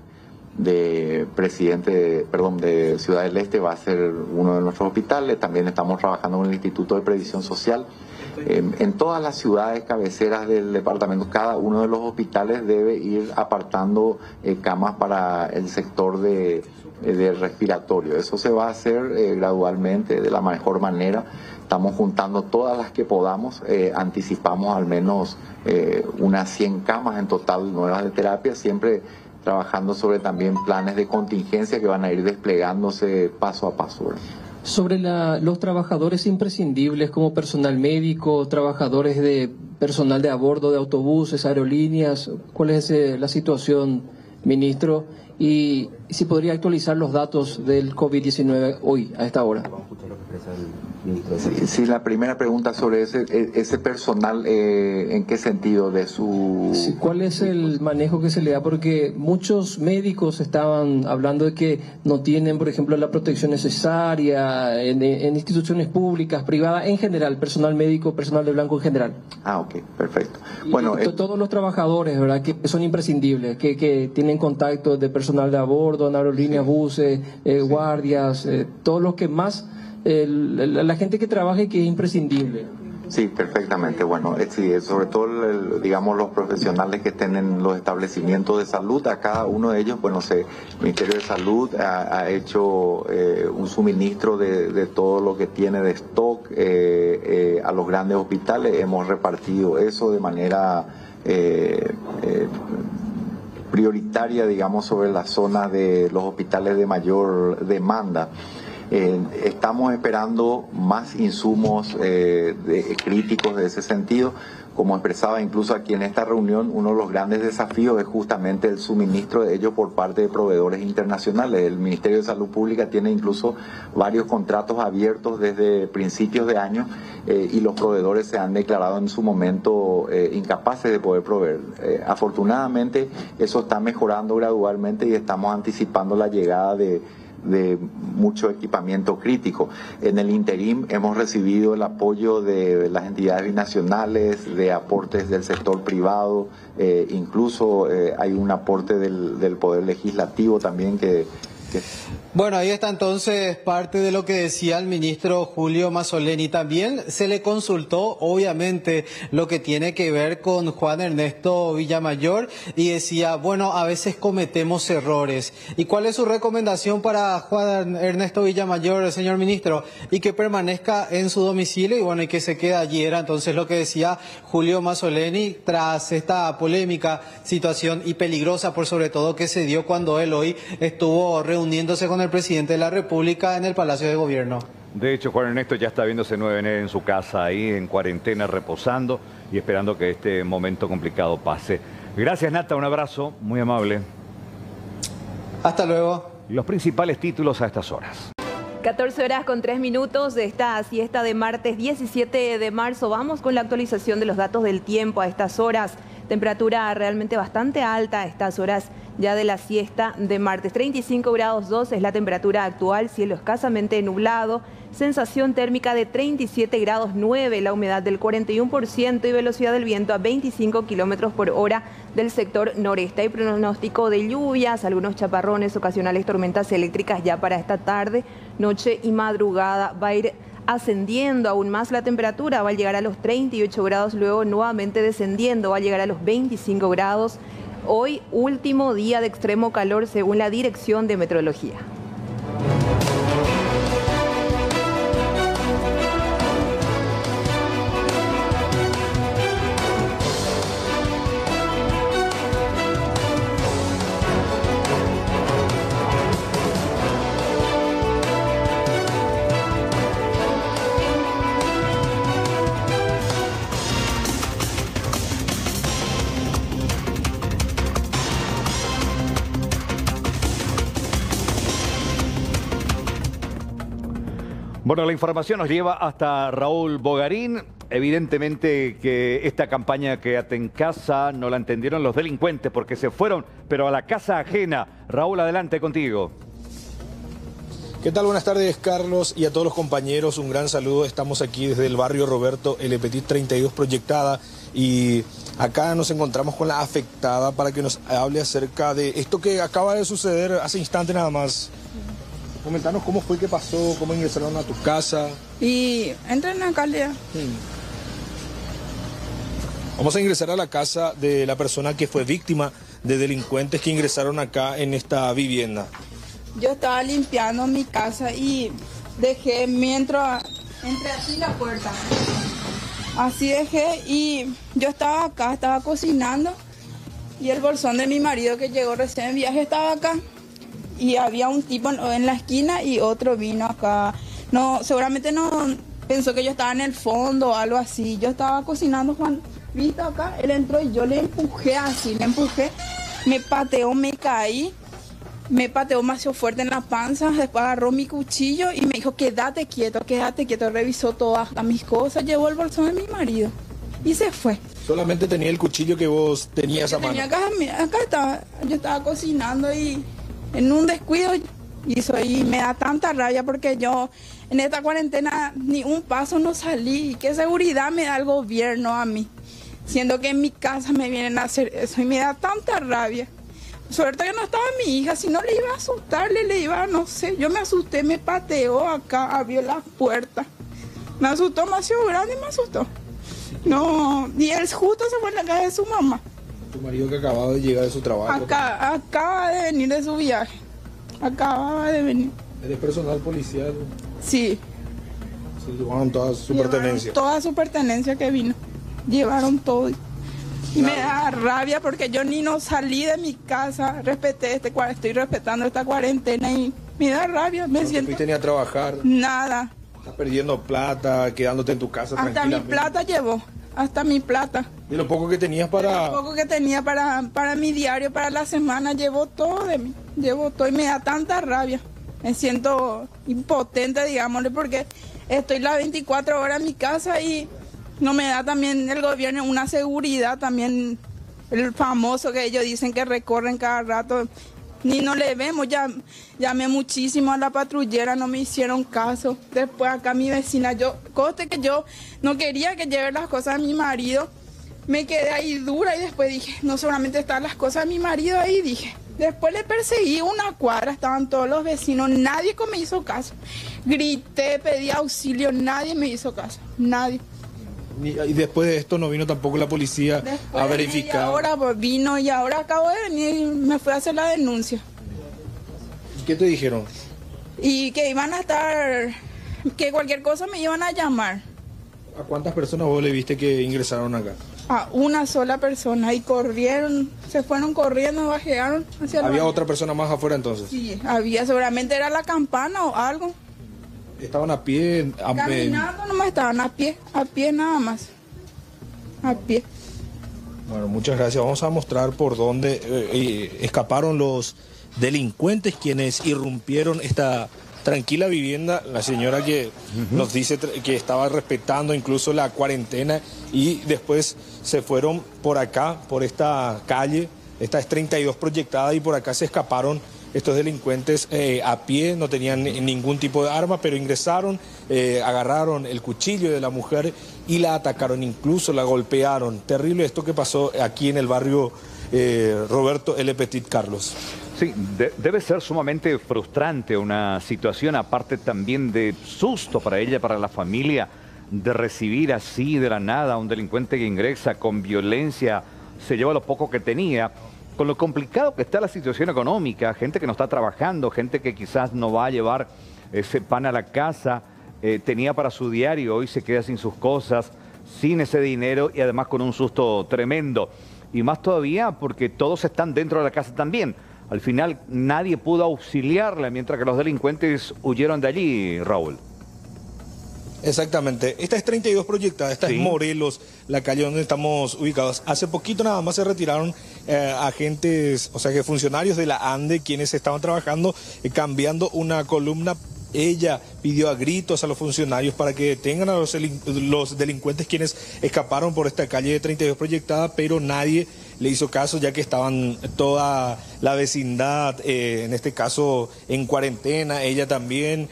Speaker 8: Ciudad del Este, va a ser uno de nuestros hospitales. También estamos trabajando en el Instituto de Previsión Social. En todas las ciudades cabeceras del departamento, cada uno de los hospitales debe ir apartando camas para el sector de respiratorio. Eso se va a hacer gradualmente, de la mejor manera. Estamos juntando todas las que podamos. Anticipamos al menos unas 100 camas en total nuevas de terapia, siempre trabajando sobre también planes de contingencia que van a ir desplegándose paso a paso, ¿verdad?
Speaker 10: Sobre los trabajadores imprescindibles como personal médico, trabajadores de personal de a bordo de autobuses, aerolíneas, ¿cuál es la situación, ministro? Y si podría actualizar los datos del COVID-19 hoy, a esta hora.
Speaker 8: Sí, la primera pregunta sobre ese personal, ¿en qué sentido de su...?
Speaker 10: Sí, ¿cuál es el manejo que se le da? Porque muchos médicos estaban hablando de que no tienen, por ejemplo, la protección necesaria en instituciones públicas, privadas, en general, personal médico, personal de blanco en general.
Speaker 8: Ah, ok, perfecto.
Speaker 10: Bueno, todos los trabajadores, ¿verdad?, que son imprescindibles, que tienen contacto de personal de a bordo, en aerolíneas, buses, guardias, todos los que más... la gente que trabaja y que es imprescindible.
Speaker 8: Sí, perfectamente. Bueno, sí, sobre todo, digamos, los profesionales que estén en los establecimientos de salud, a cada uno de ellos, bueno, el Ministerio de Salud ha hecho un suministro de todo lo que tiene de stock a los grandes hospitales. Hemos repartido eso de manera prioritaria, digamos, sobre las zonas de los hospitales de mayor demanda. Estamos esperando más insumos críticos de ese sentido. Como expresaba incluso aquí en esta reunión, uno de los grandes desafíos es justamente el suministro de ellos por parte de proveedores internacionales. El Ministerio de Salud Pública tiene incluso varios contratos abiertos desde principios de año y los proveedores se han declarado en su momento incapaces de poder proveer. Afortunadamente eso está mejorando gradualmente y estamos anticipando la llegada de mucho equipamiento crítico. En el interim hemos recibido el apoyo de las entidades binacionales, de aportes del sector privado, incluso hay un aporte del Poder Legislativo también que...
Speaker 7: Bueno, ahí está entonces parte de lo que decía el ministro Julio Mazzoleni. También se le consultó, obviamente, lo que tiene que ver con Juan Ernesto Villamayor y decía, bueno, a veces cometemos errores. ¿Y cuál es su recomendación para Juan Ernesto Villamayor, señor ministro? Y que permanezca en su domicilio y bueno, y que se quede allí. Era entonces lo que decía Julio Mazzoleni tras esta polémica situación y peligrosa, por sobre todo, que se dio cuando él hoy estuvo reuniéndose con el presidente de la República en el Palacio de Gobierno.
Speaker 1: De hecho, Juan Ernesto ya está viéndose 9 en su casa ahí, en cuarentena, reposando y esperando que este momento complicado pase. Gracias, Nata, un abrazo, muy amable.
Speaker 7: Hasta luego.
Speaker 1: Los principales títulos a estas horas.
Speaker 2: 14 horas con 3 minutos de esta siesta de martes 17 de marzo. Vamos con la actualización de los datos del tiempo a estas horas. Temperatura realmente bastante alta a estas horas ya de la siesta de martes. 35 grados 2 es la temperatura actual, cielo escasamente nublado, sensación térmica de 37 grados 9, la humedad del 41% y velocidad del viento a 25 kilómetros por hora del sector noreste. Hay pronóstico de lluvias, algunos chaparrones, ocasionales tormentas eléctricas ya para esta tarde, noche y madrugada. Va a ir ascendiendo aún más la temperatura, va a llegar a los 38 grados, luego nuevamente descendiendo, va a llegar a los 25 grados. Hoy, último día de extremo calor según la Dirección de Meteorología.
Speaker 1: Bueno, la información nos lleva hasta Raúl Bogarín. Evidentemente que esta campaña Quédate en casa no la entendieron los delincuentes porque se fueron, pero a la casa ajena. Raúl, adelante contigo.
Speaker 11: ¿Qué tal? Buenas tardes, Carlos, y a todos los compañeros. Un gran saludo. Estamos aquí desde el barrio Roberto L. Petit 32 Proyectada y acá nos encontramos con la afectada para que nos hable acerca de esto que acaba de suceder hace instantes nada más. Comentanos cómo fue que pasó, cómo ingresaron a tu casa.
Speaker 12: Y entren acá, Lea.
Speaker 11: Vamos a ingresar a la casa de la persona que fue víctima de delincuentes que ingresaron acá en esta vivienda.
Speaker 12: Yo estaba limpiando mi casa y dejé, mientras entré así la puerta. Así dejé y yo estaba acá, estaba cocinando y el bolsón de mi marido que llegó recién en viaje estaba acá. Y había un tipo en la esquina y otro vino acá. No, seguramente no pensó que yo estaba en el fondo o algo así. Yo estaba cocinando, Juan, ¿viste acá? Él entró y yo le empujé así, le empujé. Me pateó, me caí. Me pateó demasiado fuerte en la panza. Después agarró mi cuchillo y me dijo, quédate quieto, quédate quieto. Revisó todas mis cosas, llevó el bolsón de mi marido y se fue.
Speaker 11: Solamente tenía el cuchillo que vos tenías a mano.
Speaker 12: Acá estaba, yo estaba cocinando y en un descuido hizo y me da tanta rabia porque yo en esta cuarentena ni un paso no salí. ¿Qué seguridad me da el gobierno a mí? Siendo que en mi casa me vienen a hacer eso y me da tanta rabia. Suerte que no estaba mi hija, si no le iba a asustar, le iba, no sé, yo me asusté, me pateó acá, abrió la puerta. Me asustó demasiado grande, me asustó. No, y él justo se fue en la casa de su mamá.
Speaker 11: Tu marido que acababa de llegar de su trabajo.
Speaker 12: Acaba de venir de su viaje. Acababa de venir.
Speaker 11: ¿Eres personal policial?
Speaker 12: Sí.
Speaker 11: Se llevaron toda su pertenencia.
Speaker 12: Toda su pertenencia que vino. Llevaron todo. Y me da rabia porque yo ni no salí de mi casa. Estoy respetando esta cuarentena y me da rabia. Me siento.
Speaker 11: ¿No fuiste ni a trabajar?
Speaker 12: Nada.
Speaker 11: Estás perdiendo plata, quedándote en tu casa
Speaker 12: hasta
Speaker 11: tranquilamente.
Speaker 12: Mi plata llevó. Hasta mi plata.
Speaker 11: ¿Y lo poco que tenías para...?
Speaker 12: Lo poco que tenía para mi diario, para la semana, llevó todo de mí. Llevó todo y me da tanta rabia. Me siento impotente, digámosle, porque estoy las 24 horas en mi casa y no me da también el gobierno una seguridad, también el famoso que ellos dicen que recorren cada rato. Ni no le vemos, llamé muchísimo a la patrullera, no me hicieron caso. Después acá mi vecina, conste que yo no quería que lleve las cosas a mi marido. Me quedé ahí dura y después dije, no solamente están las cosas de mi marido ahí, dije. Después le perseguí una cuadra, estaban todos los vecinos, nadie me hizo caso. Grité, pedí auxilio, nadie me hizo caso, nadie.
Speaker 11: Y después de esto no vino tampoco la policía a verificar.
Speaker 12: Ahora pues vino y ahora acabo de venir y me fui a hacer la denuncia.
Speaker 11: ¿Qué te dijeron?
Speaker 12: Y que iban a estar, que cualquier cosa me iban a llamar.
Speaker 11: ¿A cuántas personas vos le viste que ingresaron acá?
Speaker 12: A una sola persona y corrieron, se fueron corriendo, bajearon hacia la...
Speaker 11: ¿Había otra persona más afuera entonces?
Speaker 12: Sí, había, seguramente era la campana o algo.
Speaker 11: ¿Estaban a pie?
Speaker 12: Caminando nomás estaban a pie nada más. A pie.
Speaker 11: Bueno, muchas gracias. Vamos a mostrar por dónde escaparon los delincuentes quienes irrumpieron esta tranquila vivienda. La señora que nos dice que estaba respetando incluso la cuarentena y después se fueron por acá, por esta calle. Esta es 32 proyectada y por acá se escaparon estos delincuentes a pie, no tenían ningún tipo de arma, pero ingresaron, agarraron el cuchillo de la mujer y la atacaron, incluso la golpearon. Terrible esto que pasó aquí en el barrio Roberto L. Petit, Carlos.
Speaker 1: Sí, debe ser sumamente frustrante una situación, aparte también de susto para ella, para la familia, de recibir así de la nada a un delincuente que ingresa con violencia, se lleva lo poco que tenía. Con lo complicado que está la situación económica, gente que no está trabajando, gente que quizás no va a llevar ese pan a la casa, tenía para su diario, hoy se queda sin sus cosas, sin ese dinero y además con un susto tremendo. Y más todavía porque todos están dentro de la casa también. Al final nadie pudo auxiliarla mientras que los delincuentes huyeron de allí, Raúl.
Speaker 11: Exactamente. Esta es 32 proyectada, esta es Morelos, la calle donde estamos ubicados. Hace poquito nada más se retiraron agentes, o sea que funcionarios de la ANDE, quienes estaban trabajando, cambiando una columna. Ella pidió a gritos a los funcionarios para que detengan a los delincuentes quienes escaparon por esta calle de 32 proyectada, pero nadie le hizo caso ya que estaban toda la vecindad, en este caso en cuarentena, ella también.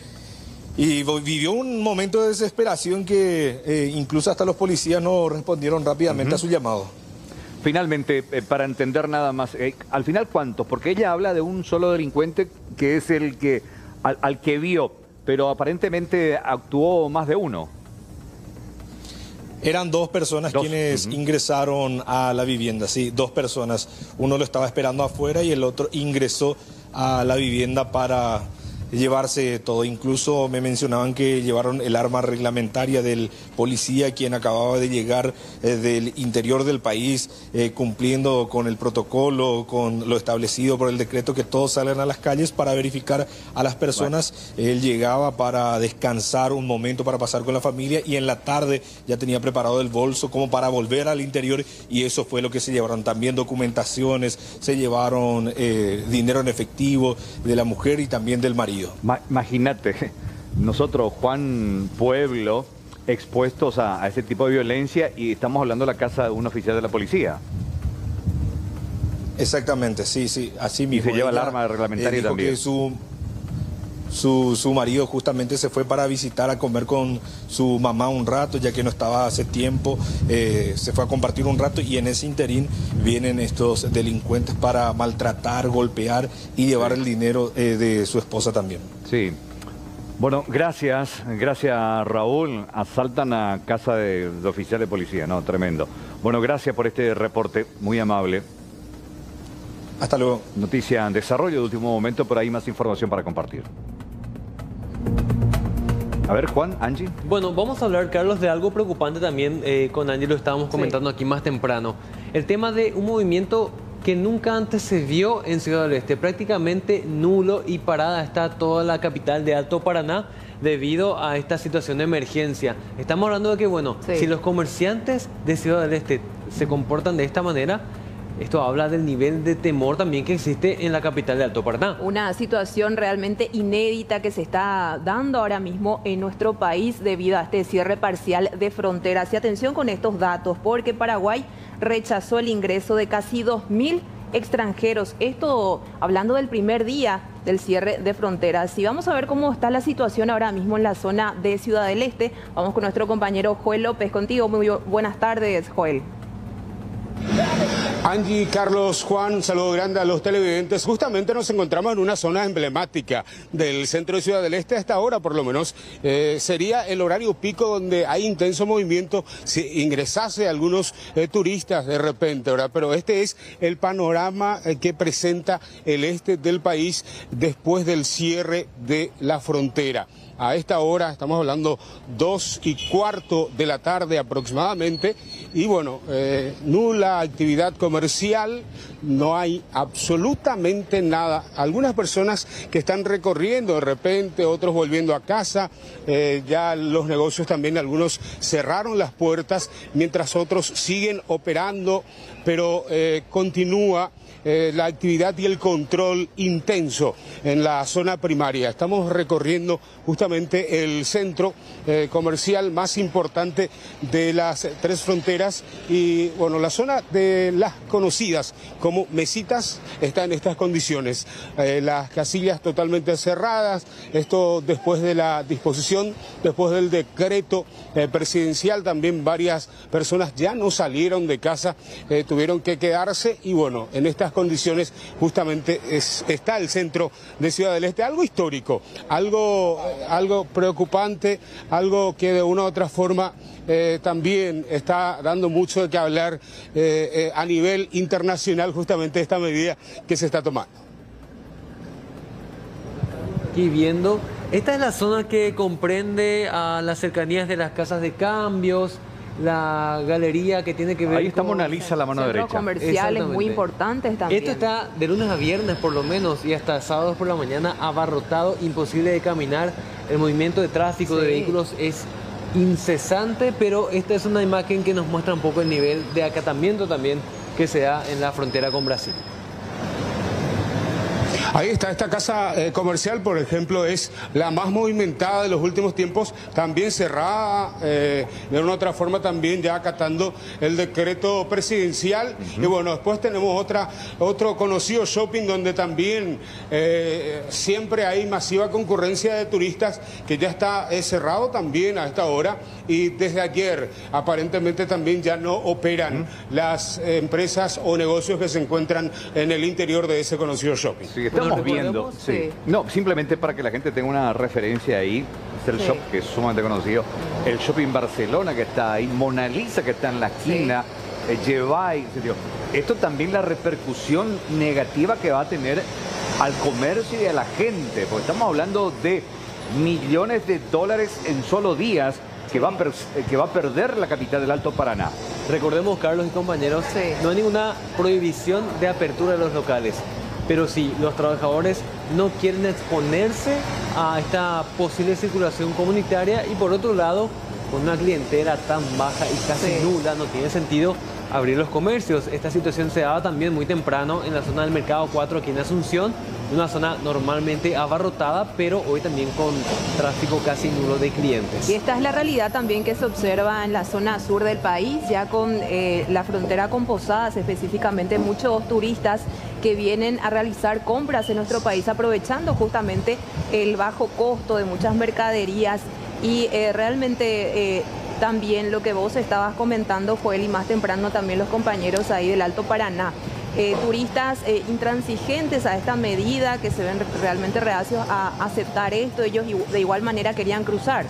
Speaker 11: Y vivió un momento de desesperación que incluso hasta los policías no respondieron rápidamente a su llamado.
Speaker 1: Finalmente, para entender nada más, al final ¿cuántos? Porque ella habla de un solo delincuente que es el que al que vio, pero aparentemente actuó más de uno.
Speaker 11: Eran dos personas quienes ingresaron a la vivienda, sí, dos personas. Uno lo estaba esperando afuera y el otro ingresó a la vivienda para llevarse todo. Incluso me mencionaban que llevaron el arma reglamentaria del policía, quien acababa de llegar del interior del país, cumpliendo con el protocolo, con lo establecido por el decreto, que todos salgan a las calles para verificar a las personas. Bueno. Él llegaba para descansar un momento, para pasar con la familia, y en la tarde ya tenía preparado el bolso como para volver al interior, y eso fue lo que se llevaron. También documentaciones, se llevaron dinero en efectivo de la mujer y también del marido.
Speaker 1: Imagínate, nosotros, Juan, pueblo, expuestos a ese tipo de violencia, y estamos hablando de la casa de un oficial de la policía.
Speaker 11: Exactamente, sí, así mismo.
Speaker 1: Y se lleva el arma reglamentaria también.
Speaker 11: Que su marido justamente se fue para visitar, a comer con su mamá un rato, ya que no estaba hace tiempo, se fue a compartir un rato, y en ese interín vienen estos delincuentes para maltratar, golpear y llevar el dinero de su esposa también.
Speaker 1: Sí. Bueno, gracias Raúl. Asaltan a casa de oficial de policía, no, tremendo. Bueno, gracias por este reporte, muy amable.
Speaker 11: Hasta luego.
Speaker 1: Noticia en desarrollo de último momento, pero hay más información para compartir. A ver, Juan, Angie.
Speaker 3: Bueno, vamos a hablar, Carlos, de algo preocupante también. Con Angie lo estábamos comentando aquí más temprano. El tema de un movimiento que nunca antes se vio en Ciudad del Este. Prácticamente nulo y parada está toda la capital de Alto Paraná debido a esta situación de emergencia. Estamos hablando de que, bueno, si los comerciantes de Ciudad del Este se comportan de esta manera, esto habla del nivel de temor también que existe en la capital de Alto Paraná.
Speaker 2: Una situación realmente inédita que se está dando ahora mismo en nuestro país debido a este cierre parcial de fronteras. Y atención con estos datos, porque Paraguay rechazó el ingreso de casi 2.000 extranjeros. Esto hablando del primer día del cierre de fronteras. Y vamos a ver cómo está la situación ahora mismo en la zona de Ciudad del Este. Vamos con nuestro compañero Joel López. Contigo, muy buenas tardes, Joel.
Speaker 13: Angie, Carlos, Juan, un saludo grande a los televidentes. Justamente nos encontramos en una zona emblemática del centro de Ciudad del Este. Hasta ahora, por lo menos, sería el horario pico donde hay intenso movimiento si ingresase algunos turistas de repente, ¿verdad? Pero este es el panorama que presenta el este del país después del cierre de la frontera. A esta hora, estamos hablando 2:15 de la tarde aproximadamente, y bueno, nula actividad comercial, no hay absolutamente nada. Algunas personas que están recorriendo de repente, otros volviendo a casa, ya los negocios también, algunos cerraron las puertas, mientras otros siguen operando, pero continúa la actividad y el control intenso en la zona primaria. Estamos recorriendo justamente el centro comercial más importante de las tres fronteras y bueno, la zona de las conocidas como mesitas está en estas condiciones. Las casillas totalmente cerradas, esto después de la disposición, después del decreto presidencial, también varias personas ya no salieron de casa, tuvieron que quedarse y bueno, en estas condiciones justamente está el centro de Ciudad del Este, algo histórico, algo preocupante, algo que de una u otra forma también está dando mucho de qué hablar a nivel internacional, justamente esta medida que se está tomando.
Speaker 3: Aquí viendo, esta es la zona que comprende a las cercanías de las casas de cambios, la galería que tiene que ver.
Speaker 1: Ahí está Mona Lisa, la mano derecha.
Speaker 2: Comerciales muy importantes también.
Speaker 3: Esto está de lunes a viernes por lo menos y hasta sábados por la mañana abarrotado, imposible de caminar. El movimiento de tráfico de vehículos es incesante, pero esta es una imagen que nos muestra un poco el nivel de acatamiento también que se da en la frontera con Brasil.
Speaker 13: Ahí está, esta casa comercial, por ejemplo, es la más movimentada de los últimos tiempos, también cerrada, de una u otra forma también ya acatando el decreto presidencial. Y bueno, después tenemos otro conocido shopping donde también siempre hay masiva concurrencia de turistas, que ya está cerrado también a esta hora, y desde ayer aparentemente también ya no operan las empresas o negocios que se encuentran en el interior de ese conocido shopping.
Speaker 1: Sí, estamos viendo. No, simplemente para que la gente tenga una referencia ahí, es el shop que es sumamente conocido, el Shopping Barcelona que está ahí, Mona Lisa que está en la esquina, Llevai. Esto también la repercusión negativa que va a tener al comercio y a la gente, porque estamos hablando de millones de dólares en solo días que va a perder la capital del Alto Paraná.
Speaker 3: Recordemos, Carlos y compañeros, no hay ninguna prohibición de apertura de los locales. Pero sí, los trabajadores no quieren exponerse a esta posible circulación comunitaria y por otro lado, con una clientela tan baja y casi nula, no tiene sentido abrir los comercios. Esta situación se daba también muy temprano en la zona del Mercado 4 aquí en Asunción, una zona normalmente abarrotada, pero hoy también con tráfico casi nulo de clientes.
Speaker 2: Y esta es la realidad también que se observa en la zona sur del país, ya con la frontera con Posadas, específicamente muchos turistas que vienen a realizar compras en nuestro país, aprovechando justamente el bajo costo de muchas mercaderías y realmente también lo que vos estabas comentando, Joel, y más temprano también los compañeros ahí del Alto Paraná. turistas intransigentes a esta medida, que se ven realmente reacios a aceptar esto. Ellos de igual manera querían cruzar.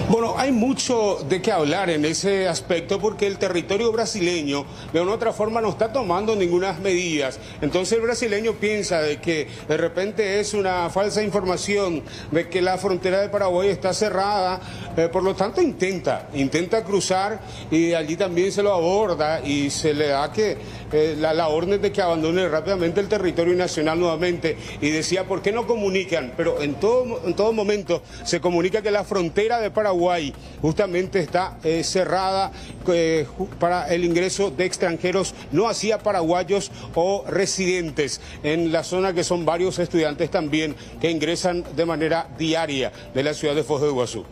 Speaker 13: Bueno, hay mucho de qué hablar en ese aspecto porque el territorio brasileño de una u otra forma no está tomando ninguna medidas. Entonces el brasileño piensa de que de repente es una falsa información de que la frontera de Paraguay está cerrada, por lo tanto intenta cruzar y allí también se lo aborda y se le da la orden de que abandone rápidamente el territorio nacional nuevamente. Y decía, ¿por qué no comunican? Pero en todo momento se comunica que la frontera de Paraguay justamente está cerrada para el ingreso de extranjeros, no hacia paraguayos o residentes en la zona, que son varios estudiantes también que ingresan de manera diaria de la ciudad de Foz de Iguazú.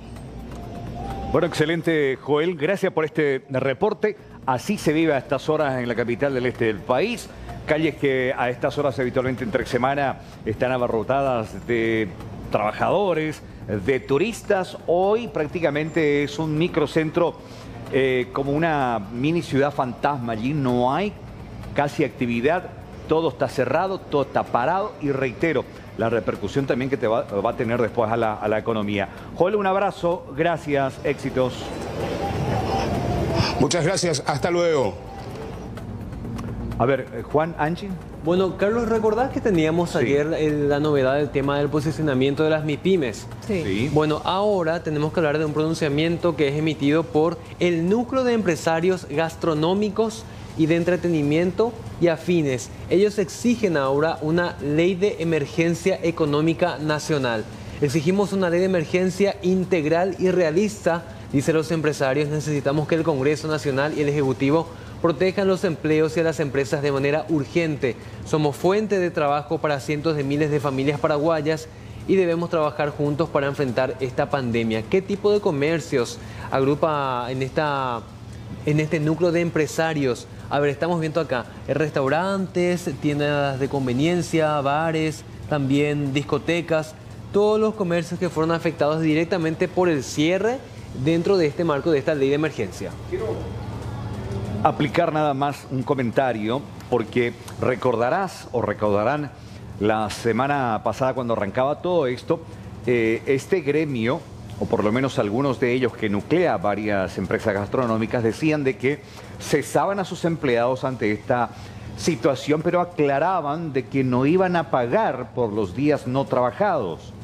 Speaker 1: Bueno, excelente, Joel. Gracias por este reporte. Así se vive a estas horas en la capital del este del país. Calles que a estas horas habitualmente entre semana están abarrotadas de trabajadores, de turistas. Hoy prácticamente es un microcentro, como una mini ciudad fantasma. Allí no hay casi actividad, todo está cerrado, todo está parado y reitero, la repercusión también que te va a tener después a la economía. Joel, un abrazo, gracias, éxitos.
Speaker 13: Muchas gracias, hasta luego.
Speaker 1: A ver, Juan, Angie.
Speaker 3: Bueno, Carlos, ¿recordás que teníamos ayer la novedad del tema del posicionamiento de las MIPYMES?
Speaker 2: Sí.
Speaker 3: Bueno, ahora tenemos que hablar de un pronunciamiento que es emitido por el Núcleo de Empresarios Gastronómicos y de Entretenimiento y Afines. Ellos exigen ahora una ley de emergencia económica nacional. Exigimos una ley de emergencia integral y realista, dicen los empresarios. Necesitamos que el Congreso Nacional y el Ejecutivo protejan los empleos y a las empresas de manera urgente. Somos fuente de trabajo para cientos de miles de familias paraguayas y debemos trabajar juntos para enfrentar esta pandemia. ¿Qué tipo de comercios agrupa en este núcleo de empresarios? A ver, estamos viendo acá restaurantes, tiendas de conveniencia, bares, también discotecas, todos los comercios que fueron afectados directamente por el cierre dentro de este marco de esta ley de emergencia.
Speaker 1: Aplicar nada más un comentario, porque recordarás o recordarán la semana pasada cuando arrancaba todo esto, este gremio, o por lo menos algunos de ellos que nuclea varias empresas gastronómicas, decían de que cesaban a sus empleados ante esta situación, pero aclaraban de que no iban a pagar por los días no trabajados.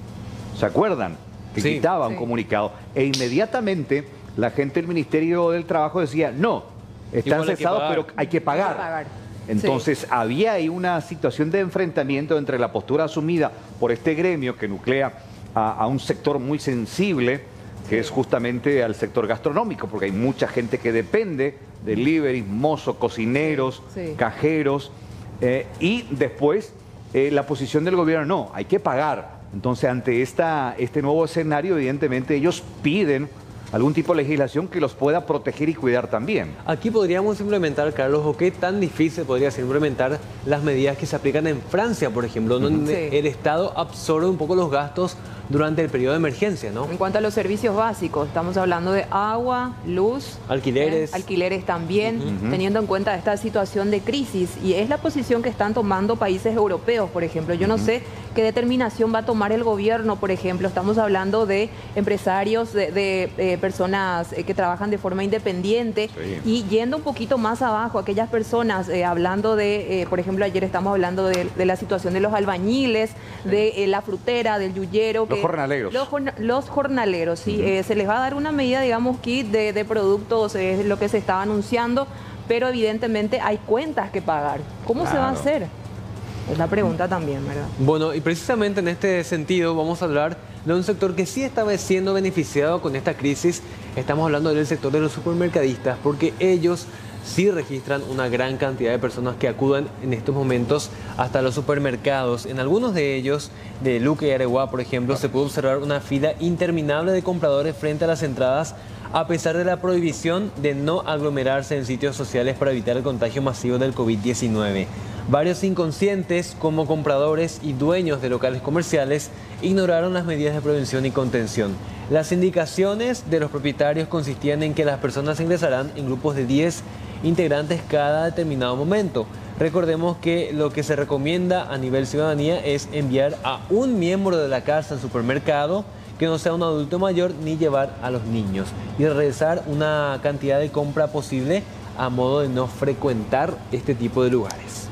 Speaker 1: ¿Se acuerdan? Que quitaba un comunicado. E inmediatamente la gente del Ministerio del Trabajo decía, no, están cesados, pero hay que pagar. Entonces había ahí una situación de enfrentamiento entre la postura asumida por este gremio que nuclea a un sector muy sensible, que es justamente al sector gastronómico, porque hay mucha gente que depende de delivery, mozos, cocineros, cajeros, y después la posición del gobierno, no, hay que pagar. Entonces ante este nuevo escenario, evidentemente ellos piden algún tipo de legislación que los pueda proteger y cuidar también.
Speaker 3: Aquí podríamos implementar, Carlos, o qué tan difícil podría ser implementar las medidas que se aplican en Francia, por ejemplo, donde el Estado absorbe un poco los gastos durante el periodo de emergencia, ¿no?
Speaker 2: En cuanto a los servicios básicos, estamos hablando de agua, luz,
Speaker 3: alquileres.
Speaker 2: Alquileres también, teniendo en cuenta esta situación de crisis. Y es la posición que están tomando países europeos, por ejemplo. Yo no sé qué determinación va a tomar el gobierno, por ejemplo. Estamos hablando de empresarios, de personas que trabajan de forma independiente. Y yendo un poquito más abajo, aquellas personas, hablando de, por ejemplo, ayer estamos hablando de la situación de los albañiles, de la frutera, del yuyero.
Speaker 1: Los jornaleros.
Speaker 2: Los jornaleros, sí. Se les va a dar una medida, digamos, kit de productos, es lo que se estaba anunciando, pero evidentemente hay cuentas que pagar. ¿Cómo se va a hacer? Es la pregunta también, ¿verdad?
Speaker 3: Bueno, y precisamente en este sentido vamos a hablar de un sector que sí estaba siendo beneficiado con esta crisis. Estamos hablando del sector de los supermercadistas, porque ellos sí registran una gran cantidad de personas que acuden en estos momentos hasta los supermercados. En algunos de ellos, de Luque y Areguá, por ejemplo, se puede observar una fila interminable de compradores frente a las entradas, a pesar de la prohibición de no aglomerarse en sitios sociales para evitar el contagio masivo del COVID-19. Varios inconscientes, como compradores y dueños de locales comerciales, ignoraron las medidas de prevención y contención. Las indicaciones de los propietarios consistían en que las personas ingresarán en grupos de 10 integrantes cada determinado momento. Recordemos que lo que se recomienda a nivel ciudadanía es enviar a un miembro de la casa al supermercado que no sea un adulto mayor ni llevar a los niños y realizar una cantidad de compra posible a modo de no frecuentar este tipo de lugares.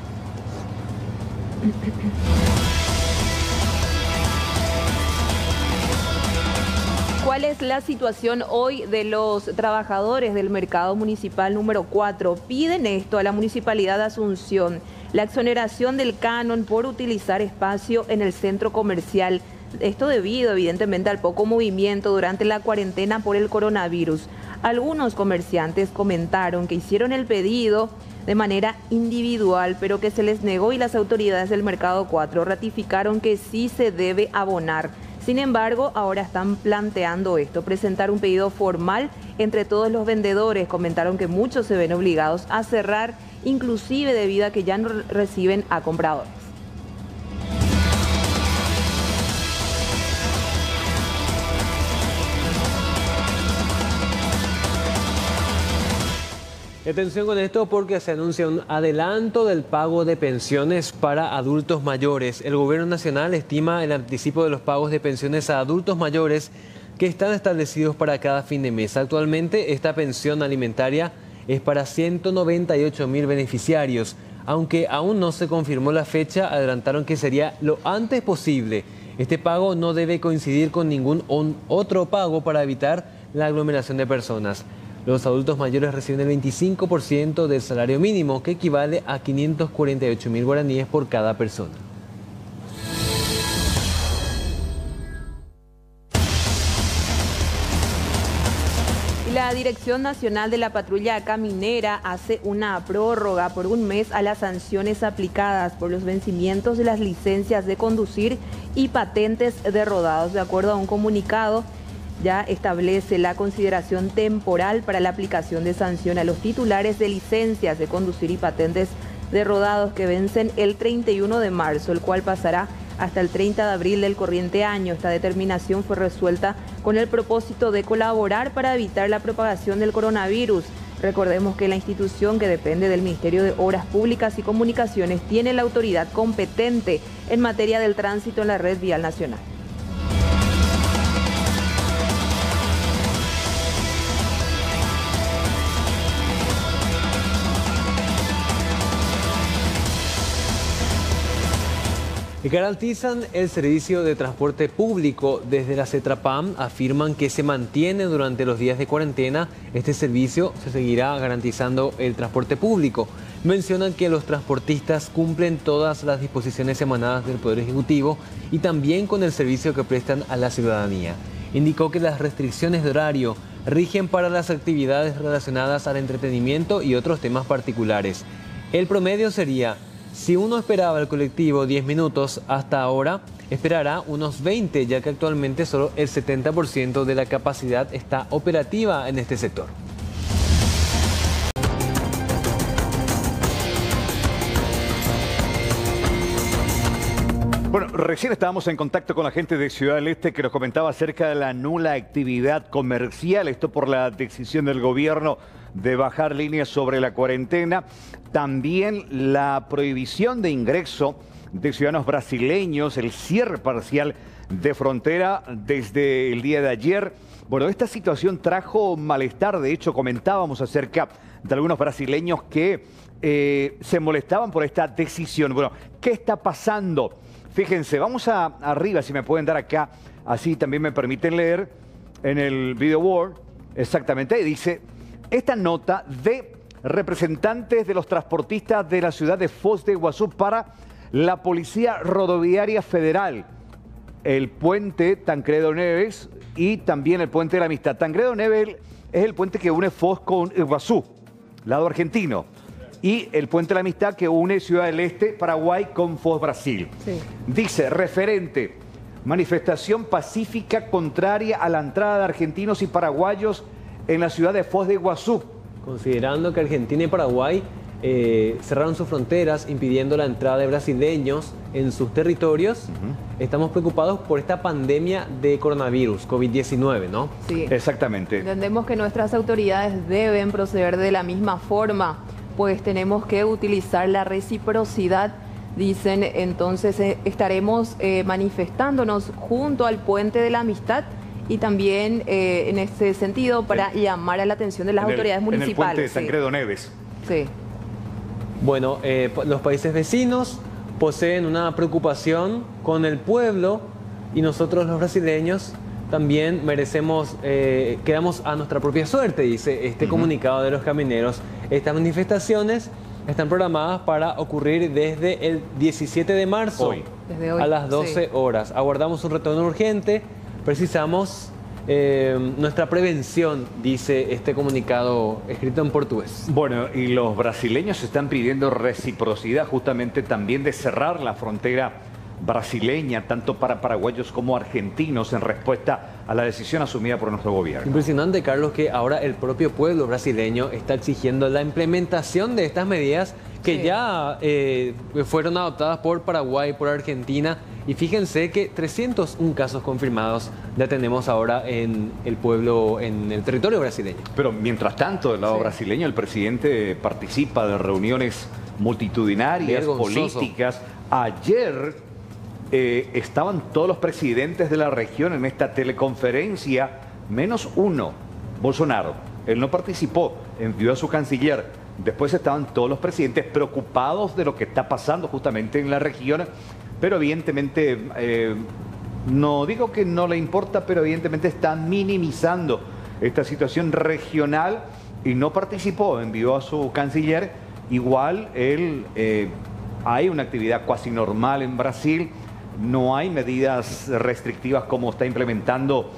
Speaker 2: ¿Cuál es la situación hoy de los trabajadores del mercado municipal número 4? Piden esto a la Municipalidad de Asunción, la exoneración del canon por utilizar espacio en el centro comercial. Esto debido evidentemente al poco movimiento durante la cuarentena por el coronavirus. Algunos comerciantes comentaron que hicieron el pedido de manera individual, pero que se les negó y las autoridades del mercado 4 ratificaron que sí se debe abonar. Sin embargo, ahora están planteando esto, presentar un pedido formal entre todos los vendedores. Comentaron que muchos se ven obligados a cerrar, inclusive debido a que ya no reciben a compradores.
Speaker 3: Atención con esto porque se anuncia un adelanto del pago de pensiones para adultos mayores. El gobierno nacional estima el anticipo de los pagos de pensiones a adultos mayores que están establecidos para cada fin de mes. Actualmente esta pensión alimentaria es para 198.000 beneficiarios. Aunque aún no se confirmó la fecha, adelantaron que sería lo antes posible. Este pago no debe coincidir con ningún otro pago para evitar la aglomeración de personas. Los adultos mayores reciben el 25% del salario mínimo, que equivale a 548.000 guaraníes por cada persona.
Speaker 2: La Dirección Nacional de la Patrulla Caminera hace una prórroga por un mes a las sanciones aplicadas por los vencimientos de las licencias de conducir y patentes de rodados. De acuerdo a un comunicado, ya establece la consideración temporal para la aplicación de sanción a los titulares de licencias de conducir y patentes de rodados que vencen el 31 de marzo, el cual pasará hasta el 30 de abril del corriente año. Esta determinación fue resuelta con el propósito de colaborar para evitar la propagación del coronavirus. Recordemos que la institución, que depende del Ministerio de Obras Públicas y Comunicaciones, tiene la autoridad competente en materia del tránsito en la red vial nacional.
Speaker 3: Que garantizan el servicio de transporte público desde la CETRAPAM afirman que se mantiene durante los días de cuarentena. Este servicio se seguirá garantizando el transporte público. Mencionan que los transportistas cumplen todas las disposiciones emanadas del Poder Ejecutivo y también con el servicio que prestan a la ciudadanía. Indicó que las restricciones de horario rigen para las actividades relacionadas al entretenimiento y otros temas particulares. El promedio sería: si uno esperaba el colectivo 10 minutos, hasta ahora esperará unos 20, ya que actualmente solo el 70% de la capacidad está operativa en este sector.
Speaker 1: Bueno, recién estábamos en contacto con la gente de Ciudad del Este que nos comentaba acerca de la nula actividad comercial, esto por la decisión del gobierno de bajar líneas sobre la cuarentena. También la prohibición de ingreso de ciudadanos brasileños, el cierre parcial de frontera desde el día de ayer. Bueno, esta situación trajo malestar. De hecho, comentábamos acerca de algunos brasileños que se molestaban por esta decisión. Bueno, ¿qué está pasando? Fíjense, vamos arriba, si me pueden dar acá, así también me permiten leer en el video board. Exactamente, dice: esta nota de representantes de los transportistas de la ciudad de Foz de Iguazú para la Policía Rodoviaria Federal, el puente Tancredo Neves y también el puente de la Amistad. Tancredo Neves es el puente que une Foz con Iguazú, lado argentino, y el puente de la Amistad que une Ciudad del Este, Paraguay, con Foz, Brasil. Sí. Dice: referente, manifestación pacífica contraria a la entrada de argentinos y paraguayos en la ciudad de Foz de Iguazú.
Speaker 3: Considerando que Argentina y Paraguay cerraron sus fronteras, impidiendo la entrada de brasileños en sus territorios. Estamos preocupados por esta pandemia de coronavirus, COVID-19, ¿no?
Speaker 2: Sí.
Speaker 1: Exactamente.
Speaker 2: Entendemos que nuestras autoridades deben proceder de la misma forma, pues tenemos que utilizar la reciprocidad. Dicen, entonces estaremos manifestándonos junto al Puente de la Amistad y también en ese sentido para llamar a la atención de las autoridades municipales.
Speaker 1: En el Puente de Tancredo Neves.
Speaker 2: Sí.
Speaker 3: Bueno, los países vecinos poseen una preocupación con el pueblo y nosotros los brasileños también merecemos, quedamos a nuestra propia suerte, dice este comunicado de los camioneros. Estas manifestaciones están programadas para ocurrir desde el 17 de marzo
Speaker 2: Desde hoy,
Speaker 3: a las 12 horas. Aguardamos un retorno urgente, precisamos nuestra prevención, dice este comunicado escrito en portugués.
Speaker 1: Bueno, y los brasileños están pidiendo reciprocidad justamente también de cerrar la frontera brasileña, tanto para paraguayos como argentinos, en respuesta a la decisión asumida por nuestro gobierno.
Speaker 3: Impresionante, Carlos, que ahora el propio pueblo brasileño está exigiendo la implementación de estas medidas que ya fueron adoptadas por Paraguay, por Argentina. Y fíjense que 301 casos confirmados ya tenemos ahora en el pueblo, en el territorio brasileño.
Speaker 1: Pero mientras tanto, del lado brasileño, el presidente participa de reuniones multitudinarias, políticas. Ayer estaban todos los presidentes de la región en esta teleconferencia, menos uno, Bolsonaro. Él no participó, envió a su canciller. Después estaban todos los presidentes preocupados de lo que está pasando justamente en la región, pero evidentemente, no digo que no le importa, pero evidentemente está minimizando esta situación regional y no participó, envió a su canciller. Igual él, hay una actividad cuasi normal en Brasil, no hay medidas restrictivas como está implementando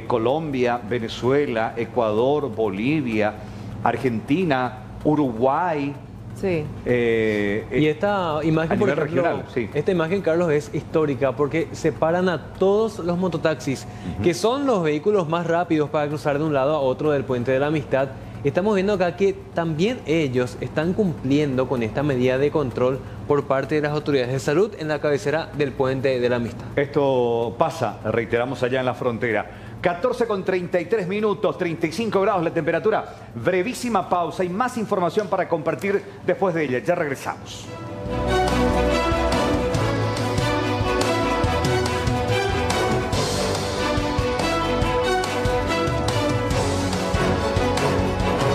Speaker 1: Colombia, Venezuela, Ecuador, Bolivia, Argentina, Uruguay.
Speaker 2: Sí.
Speaker 3: Y esta imagen, por ejemplo, regional, esta imagen, Carlos, es histórica porque separan a todos los mototaxis, que son los vehículos más rápidos para cruzar de un lado a otro del Puente de la Amistad. Estamos viendo acá que también ellos están cumpliendo con esta medida de control por parte de las autoridades de salud en la cabecera del Puente de la Amistad.
Speaker 1: Esto pasa, reiteramos, allá en la frontera. 14:33 minutos, 35 grados la temperatura. Brevísima pausa y más información para compartir después de ella. Ya regresamos.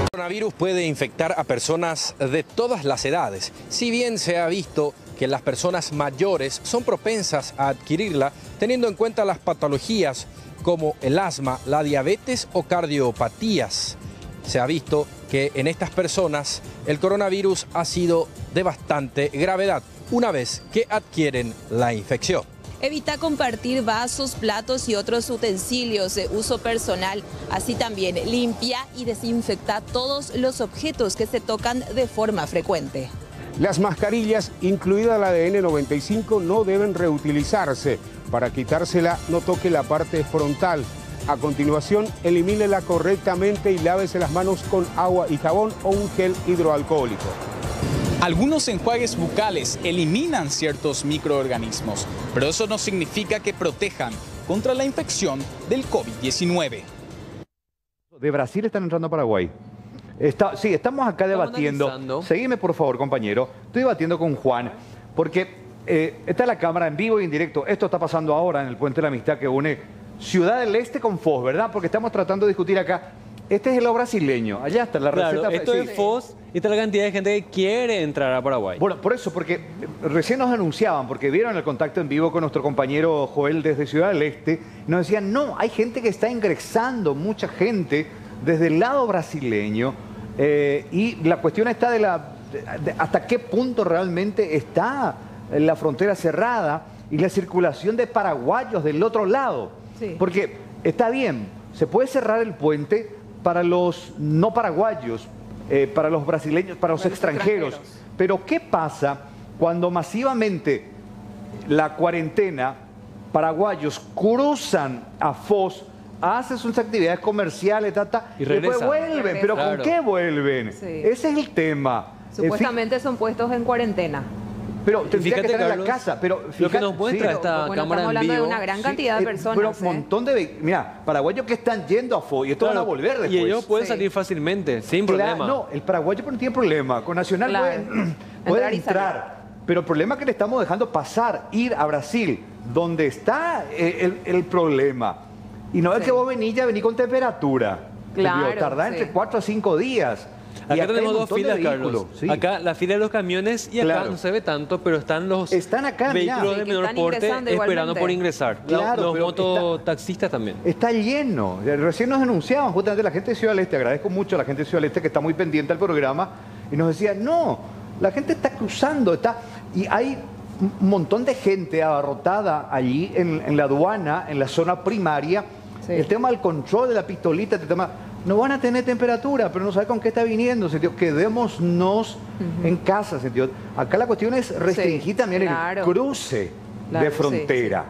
Speaker 14: El coronavirus puede infectar a personas de todas las edades. Si bien se ha visto que las personas mayores son propensas a adquirirla, teniendo en cuenta las patologías como el asma, la diabetes o cardiopatías. Se ha visto que en estas personas el coronavirus ha sido de bastante gravedad una vez que adquieren la infección.
Speaker 15: Evita compartir vasos, platos y otros utensilios de uso personal. Así también limpia y desinfecta todos los objetos que se tocan de forma frecuente.
Speaker 13: Las mascarillas, incluida la de N95, no deben reutilizarse. Para quitársela, no toque la parte frontal. A continuación, elimínela correctamente y lávese las manos con agua y jabón o un gel hidroalcohólico.
Speaker 16: Algunos enjuagues bucales eliminan ciertos microorganismos, pero eso no significa que protejan contra la infección del COVID-19.
Speaker 1: De Brasil están entrando a Paraguay. Sí, estamos acá debatiendo. Seguime, por favor, compañero. Estoy debatiendo con Juan, porque está la cámara en vivo y en directo. Esto está pasando ahora en el Puente de la Amistad que une Ciudad del Este con Foz, ¿verdad? Porque estamos tratando de discutir acá. Este es el lado brasileño. Allá está la receta.
Speaker 3: Claro, esto es Foz y está la cantidad de gente que quiere entrar a Paraguay.
Speaker 1: Bueno, por eso, porque recién nos anunciaban, porque vieron el contacto en vivo con nuestro compañero Joel desde Ciudad del Este, nos decían, no, hay gente que está ingresando, mucha gente desde el lado brasileño, y la cuestión está de hasta qué punto realmente está la frontera cerrada y la circulación de paraguayos del otro lado. Sí. Porque está bien, se puede cerrar el puente para los no paraguayos, para los brasileños, para los extranjeros. Pero ¿qué pasa cuando masivamente la cuarentena, paraguayos cruzan a Foz, hacen sus actividades comerciales, y después vuelven? Sí, pero claro. ¿Con qué vuelven? Sí. Ese es el tema.
Speaker 2: Supuestamente son puestos en cuarentena.
Speaker 1: Pero tendría
Speaker 3: Fíjate,
Speaker 1: que estar
Speaker 3: Carlos,
Speaker 1: en la casa. Pero
Speaker 3: lo que nos muestra esta
Speaker 2: Bueno,
Speaker 3: cámara
Speaker 2: estamos
Speaker 3: en
Speaker 2: hablando
Speaker 3: vivo.
Speaker 2: de una gran cantidad de personas.
Speaker 1: Pero un montón de... Mira, paraguayos que están yendo a FO y esto van a volver después.
Speaker 3: Y ellos pueden salir fácilmente, sin problema.
Speaker 1: No, el paraguayo no tiene problema. Con Nacional pueden entrar. Pero el problema es que le estamos dejando pasar, ir a Brasil, donde está el problema. Y no es que vos venís con temperatura.
Speaker 2: Claro,
Speaker 1: Tardá entre 4 a 5 días.
Speaker 3: Acá tenemos dos filas, Carlos.
Speaker 1: Sí.
Speaker 3: Acá la fila de los camiones y acá no se ve tanto, pero están los vehículos de menor porte esperando por ingresar.
Speaker 1: Claro,
Speaker 3: los mototaxistas también.
Speaker 1: Está lleno. Recién nos denunciaban justamente la gente de Ciudad del Este. Agradezco mucho a la gente de Ciudad del Este que está muy pendiente al programa y nos decía, no, la gente está cruzando, y hay un montón de gente abarrotada allí en la aduana, en la zona primaria. Sí. El tema del control de la pistolita, el tema... No van a tener temperatura, pero no sabe con qué está viniendo, ¿sentido? Quedémonos en casa, ¿sentido? Acá la cuestión es restringir también el cruce de frontera.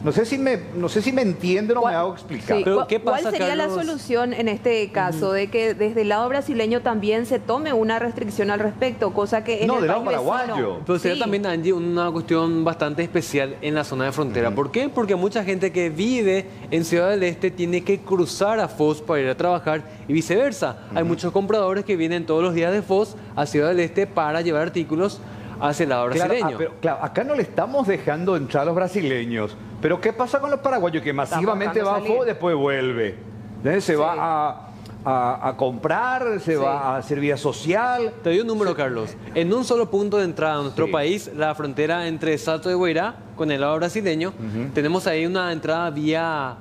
Speaker 1: No sé si me entienden o me hago explicar.
Speaker 2: Sí.
Speaker 3: Pero, ¿qué pasa,
Speaker 2: ¿Cuál sería
Speaker 3: Carlos?
Speaker 2: la solución en este caso? De que desde el lado brasileño también se tome una restricción al respecto, cosa que en el
Speaker 1: del lado
Speaker 2: país
Speaker 1: paraguayo.
Speaker 2: vecino...
Speaker 3: Pero sería también, Angie, una cuestión bastante especial en la zona de frontera. ¿Por qué? Porque mucha gente que vive en Ciudad del Este tiene que cruzar a Foz para ir a trabajar y viceversa. Hay muchos compradores que vienen todos los días de Foz a Ciudad del Este para llevar artículos hacia el lado brasileño.
Speaker 1: Pero acá no le estamos dejando entrar a los brasileños. Pero ¿qué pasa con los paraguayos? Que masivamente va a FO y después vuelve. Entonces se va a comprar, se va a hacer vida social.
Speaker 3: Te doy un número, Carlos. En un solo punto de entrada a nuestro país, la frontera entre Salto de Guairá con el lado brasileño, tenemos ahí una entrada vía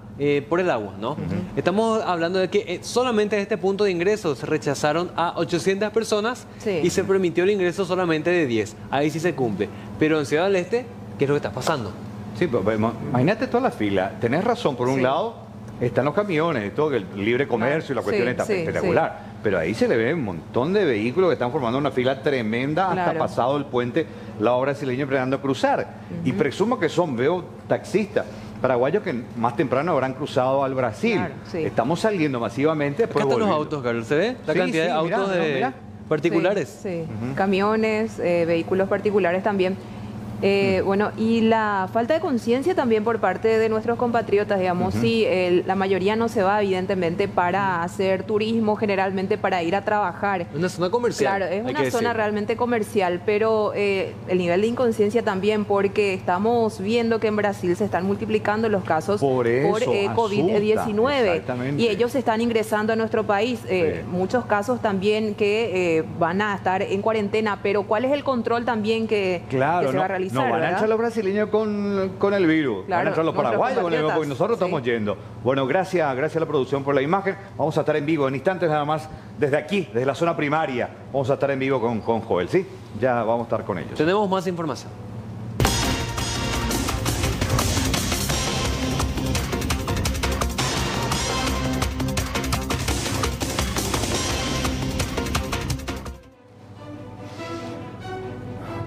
Speaker 3: por el agua, ¿no? Estamos hablando de que solamente en este punto de ingreso se rechazaron a 800 personas y se permitió el ingreso solamente de 10. Ahí sí se cumple. Pero en Ciudad del Este, ¿qué es lo que está pasando?
Speaker 1: Sí, pero imagínate toda la fila. Tenés razón, por un lado están los camiones, todo el libre comercio y la cuestión está espectacular. Pero ahí se le ve un montón de vehículos que están formando una fila tremenda hasta pasado el puente, lado brasileño esperando cruzar. Y presumo que veo taxistas paraguayos que más temprano habrán cruzado al Brasil. Estamos saliendo masivamente.
Speaker 3: Acá están los autos, Carlos, ¿se ve? La cantidad de autos particulares.
Speaker 2: Camiones, vehículos particulares también. Bueno, y la falta de conciencia también por parte de nuestros compatriotas, digamos, la mayoría no se va evidentemente para hacer turismo, generalmente para ir a trabajar.
Speaker 3: Una zona comercial.
Speaker 2: Claro, es una zona realmente comercial, pero el nivel de inconsciencia también, porque estamos viendo que en Brasil se están multiplicando los casos por COVID-19 y ellos están ingresando a nuestro país. Muchos casos también que van a estar en cuarentena, pero ¿cuál es el control también que se va a realizar?
Speaker 1: No van a entrar los brasileños con el virus, van a entrar los paraguayos con el virus, porque nosotros estamos yendo. Bueno, gracias a la producción por la imagen. Vamos a estar en vivo en instantes nada más, desde aquí, desde la zona primaria. Vamos a estar en vivo con Joel, ¿sí? Ya vamos a estar con ellos.
Speaker 3: Tenemos más información.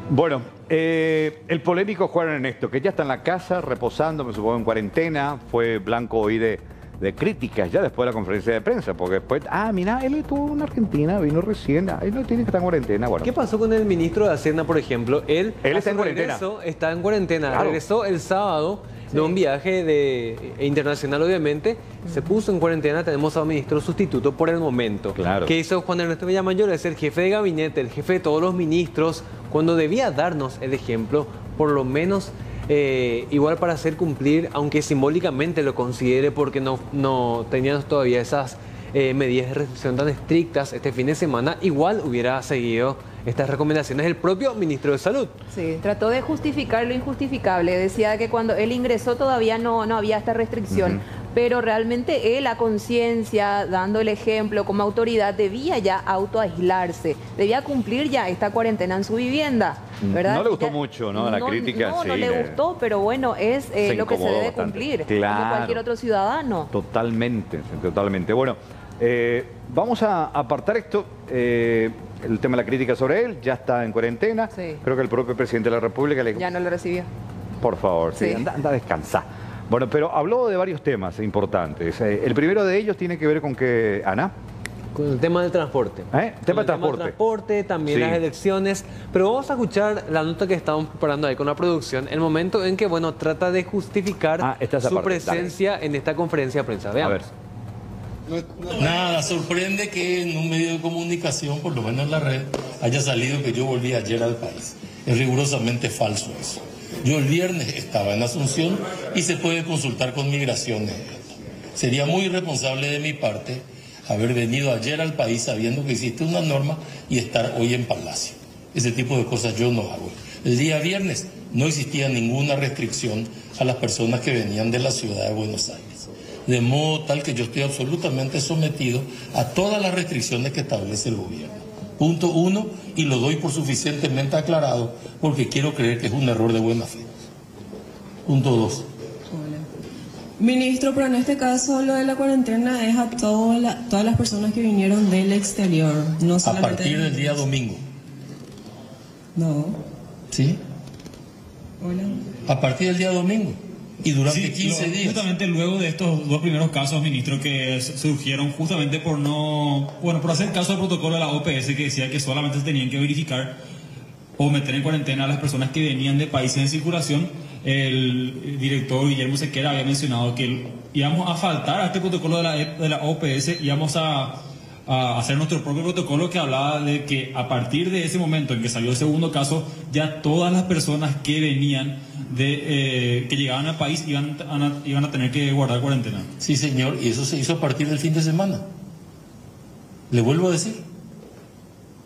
Speaker 1: Bueno, el polémico Juan Ernesto, que ya está en la casa, reposando, me supongo en cuarentena, fue blanco hoy de críticas ya después de la conferencia de prensa, porque después, mira, él estuvo en Argentina, vino recién, él no tiene que estar en cuarentena. Bueno.
Speaker 3: ¿Qué pasó con el ministro de Hacienda, por ejemplo? Él
Speaker 1: está en cuarentena.
Speaker 3: Está en cuarentena,
Speaker 1: claro.
Speaker 3: Regresó el sábado de un viaje internacional, obviamente, se puso en cuarentena. Tenemos a un ministro sustituto por el momento.
Speaker 1: Claro.
Speaker 3: ¿Qué hizo Juan Ernesto Villamayor? Es el jefe de gabinete, el jefe de todos los ministros, cuando debía darnos el ejemplo, por lo menos igual para hacer cumplir, aunque simbólicamente lo considere, porque no teníamos todavía esas medidas de restricción tan estrictas este fin de semana, igual hubiera seguido estas recomendaciones del propio ministro de Salud.
Speaker 2: Sí, trató de justificar lo injustificable. Decía que cuando él ingresó todavía no había esta restricción, pero realmente él a conciencia, dando el ejemplo como autoridad, debía ya autoaislarse, debía cumplir ya esta cuarentena en su vivienda, ¿verdad?
Speaker 1: No le gustó mucho, ¿no? La crítica.
Speaker 2: No le gustó, pero bueno, es lo que se debe cumplir, como cualquier otro ciudadano.
Speaker 1: Totalmente. Bueno, vamos a apartar esto. El tema de la crítica sobre él, ya está en cuarentena. Creo que el propio presidente de la República le dijo,
Speaker 2: ya no lo recibió.
Speaker 1: Por favor, anda a descansar. Bueno, pero habló de varios temas importantes. El primero de ellos tiene que ver con que, Ana,
Speaker 3: Con el tema del transporte.
Speaker 1: Tema del transporte.
Speaker 3: También
Speaker 1: Sí.
Speaker 3: las elecciones. Pero vamos a escuchar la nota que estamos preparando ahí con la producción. El momento en que, bueno, trata de justificar
Speaker 1: esa
Speaker 3: su
Speaker 1: parte,
Speaker 3: presencia en esta conferencia de prensa. Veamos.
Speaker 17: Nada, sorprende que en un medio de comunicación, por lo menos en la red, haya salido que yo volví ayer al país. Es rigurosamente falso eso. Yo el viernes estaba en Asunción y se puede consultar con Migraciones. Sería muy irresponsable de mi parte haber venido ayer al país sabiendo que existe una norma y estar hoy en Palacio. Ese tipo de cosas yo no hago. El día viernes no existía ninguna restricción a las personas que venían de la ciudad de Buenos Aires. De modo tal que yo estoy absolutamente sometido a todas las restricciones que establece el gobierno. Punto 1, y lo doy por suficientemente aclarado porque quiero creer que es un error de buena fe. Punto 2.
Speaker 18: Ministro, pero en este caso lo de la cuarentena es a todas las personas que vinieron del exterior, no
Speaker 17: A
Speaker 18: solamente...
Speaker 17: partir del día domingo.
Speaker 18: No.
Speaker 17: ¿Sí?
Speaker 18: Hola.
Speaker 17: A partir del día domingo. Y durante 15 días.
Speaker 19: Justamente luego de estos dos primeros casos, ministro, que surgieron justamente por por hacer caso al protocolo de la OPS que decía que solamente se tenían que verificar o meter en cuarentena a las personas que venían de países en circulación, el director Guillermo Sequera había mencionado que íbamos a faltar a este protocolo de la OPS, íbamos a hacer nuestro propio protocolo que hablaba de que a partir de ese momento en que salió el segundo caso, ya todas las personas que venían que llegaban al país iban a tener que guardar cuarentena.
Speaker 17: Sí, señor, y eso se hizo a partir del fin de semana. Le vuelvo a decir,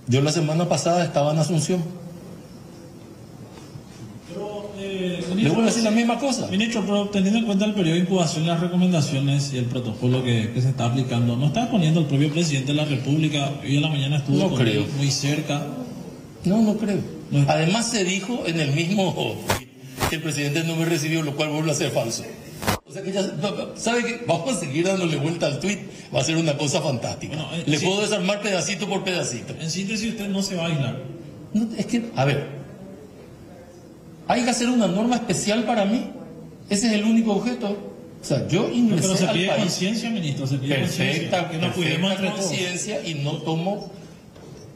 Speaker 17: yo la semana pasada estaba en Asunción. Le vuelvo a decir la misma cosa.
Speaker 19: Ministro, pero teniendo en cuenta el periodo de incubación, las recomendaciones y el protocolo que se está aplicando, ¿no está poniendo el propio presidente de la República? Hoy en la mañana estuvo con él muy cerca.
Speaker 17: No creo. Además se dijo en el mismo que el presidente no me recibió, lo cual vuelve a ser falso. O sea que ya, ¿sabe qué? Vamos a seguir dándole vuelta al tuit, va a ser una cosa fantástica. Le puedo desarmar pedacito por pedacito.
Speaker 19: En síntesis, usted no se va a aislar.
Speaker 17: No, es que, a ver, ¿hay que hacer una norma especial para mí? Ese es el único objeto. O sea, yo ingresé
Speaker 19: pero se
Speaker 17: al
Speaker 19: pide
Speaker 17: país.
Speaker 19: Conciencia, ministro, se pide
Speaker 17: Perfecta conciencia y no tomo.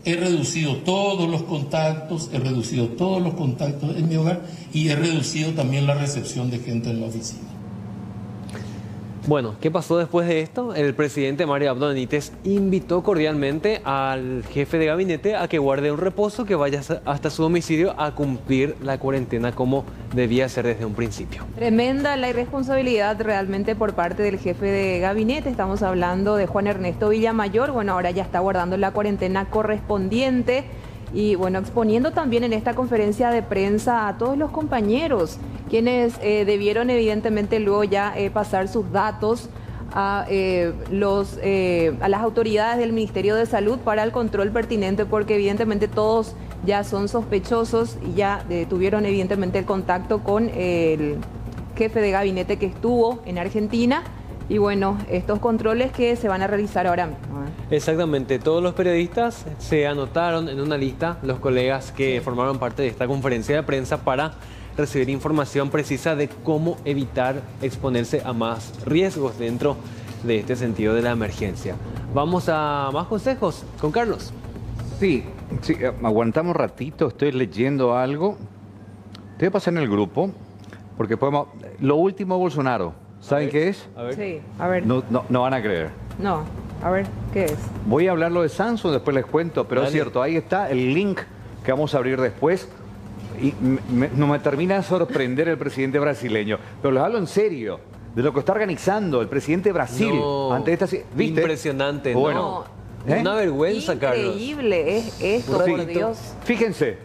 Speaker 17: He reducido todos los contactos en mi hogar y he reducido también la recepción de gente en la oficina.
Speaker 3: Bueno, ¿qué pasó después de esto? El presidente Mario Abdo Benítez invitó cordialmente al jefe de gabinete a que guarde un reposo, que vaya hasta su domicilio a cumplir la cuarentena como debía ser desde un principio.
Speaker 2: Tremenda la irresponsabilidad realmente por parte del jefe de gabinete. Estamos hablando de Juan Ernesto Villamayor. Bueno, ahora ya está guardando la cuarentena correspondiente. Y bueno, exponiendo también en esta conferencia de prensa a todos los compañeros, quienes debieron evidentemente luego ya pasar sus datos a las autoridades del Ministerio de Salud para el control pertinente, porque evidentemente todos ya son sospechosos y ya tuvieron evidentemente el contacto con el jefe de gabinete que estuvo en Argentina. Y bueno, estos controles que se van a realizar ahora mismo.
Speaker 3: Exactamente, todos los periodistas se anotaron en una lista, los colegas que formaron parte de esta conferencia de prensa, para recibir información precisa de cómo evitar exponerse a más riesgos dentro de este sentido de la emergencia. Vamos a más consejos con Carlos.
Speaker 1: Sí, aguantamos un ratito, estoy leyendo algo. Te voy a pasar en el grupo, porque podemos... Lo último, Bolsonaro. ¿Saben qué es?
Speaker 2: A ver. Sí, a ver.
Speaker 1: No van a creer.
Speaker 2: No, a ver, ¿qué es?
Speaker 1: Voy a hablarlo de Samsung, después les cuento, pero
Speaker 2: Dale.
Speaker 1: es cierto, ahí está el link que vamos a abrir después. Y no me termina de sorprender el presidente brasileño, pero les hablo en serio, de lo que está organizando el presidente de Brasil ante esta... ¿Viste?
Speaker 3: Impresionante, ¿no?
Speaker 1: Bueno,
Speaker 3: Una vergüenza, Carlos.
Speaker 2: Increíble es esto, por Dios.
Speaker 1: Fíjense,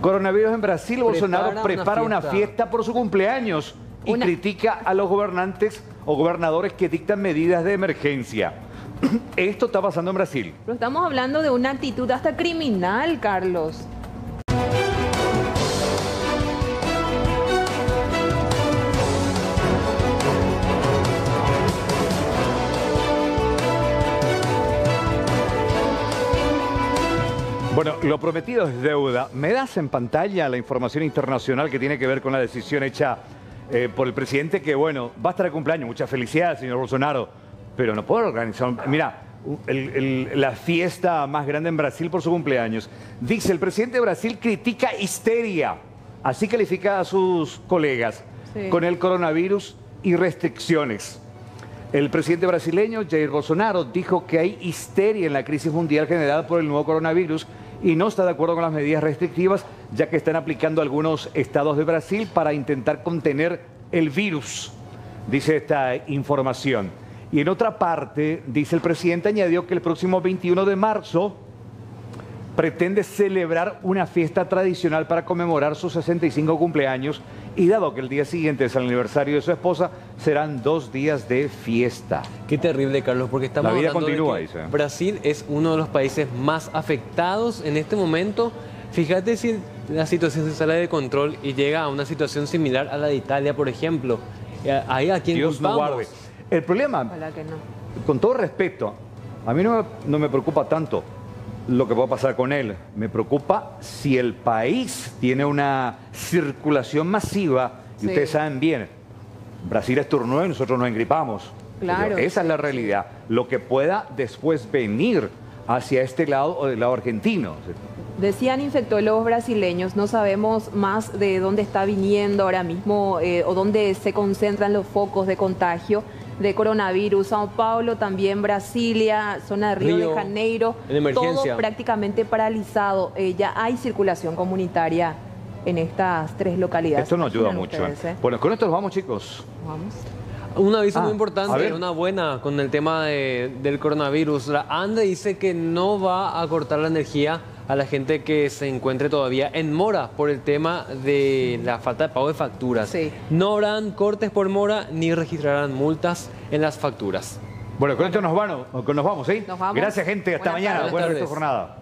Speaker 1: coronavirus en Brasil, Bolsonaro prepara una fiesta por su cumpleaños y critica a los gobernantes o gobernadores que dictan medidas de emergencia. Esto está pasando en Brasil.
Speaker 2: Pero estamos hablando de una actitud hasta criminal, Carlos.
Speaker 1: Bueno, lo prometido es deuda. ¿Me das en pantalla la información internacional que tiene que ver con la decisión hecha por el presidente? Que bueno, va a estar de cumpleaños. Muchas felicidades, señor Bolsonaro. Pero no puedo organizar... Mira, la fiesta más grande en Brasil por su cumpleaños. Dice, el presidente de Brasil critica histeria, así califica a sus colegas, con el coronavirus y restricciones. El presidente brasileño, Jair Bolsonaro, dijo que hay histeria en la crisis mundial generada por el nuevo coronavirus y no está de acuerdo con las medidas restrictivas, ya que están aplicando algunos estados de Brasil para intentar contener el virus, dice esta información. Y en otra parte, dice el presidente, añadió que el próximo 21 de marzo pretende celebrar una fiesta tradicional para conmemorar sus 65 cumpleaños y dado que el día siguiente es el aniversario de su esposa, serán 2 días de fiesta.
Speaker 3: Qué terrible, Carlos, porque estamos
Speaker 1: la vida
Speaker 3: hablando
Speaker 1: continúa,
Speaker 3: de que
Speaker 1: dice.
Speaker 3: Brasil es uno de los países más afectados en este momento. Fíjate si la situación se sale de control y llega a una situación similar a la de Italia, por ejemplo. Ahí a quién
Speaker 1: Dios no guarde. El problema, con todo respeto, a mí no me preocupa tanto lo que pueda pasar con él. Me preocupa si el país tiene una circulación masiva, y ustedes saben bien, Brasil estornuda y nosotros nos engripamos.
Speaker 2: Claro.
Speaker 1: Esa es la realidad. Lo que pueda después venir hacia este lado o del lado argentino.
Speaker 2: Decían infectólogos brasileños, no sabemos más de dónde está viniendo ahora mismo o dónde se concentran los focos de contagio de coronavirus. Sao Paulo, también Brasilia, zona de Río de Janeiro, todo prácticamente paralizado. Ya hay circulación comunitaria en estas 3 localidades.
Speaker 1: Esto nos ayuda mucho. Bueno, con esto nos vamos, chicos.
Speaker 2: Vamos.
Speaker 3: Un aviso muy importante, una buena con el tema del coronavirus. La ANDE dice que no va a cortar la energía a la gente que se encuentre todavía en mora por el tema de la falta de pago de facturas. No habrán cortes por mora ni registrarán multas en las facturas.
Speaker 1: Bueno, con esto nos vamos, ¿sí?
Speaker 2: Nos vamos.
Speaker 1: Gracias, gente. Hasta mañana. Buena jornada.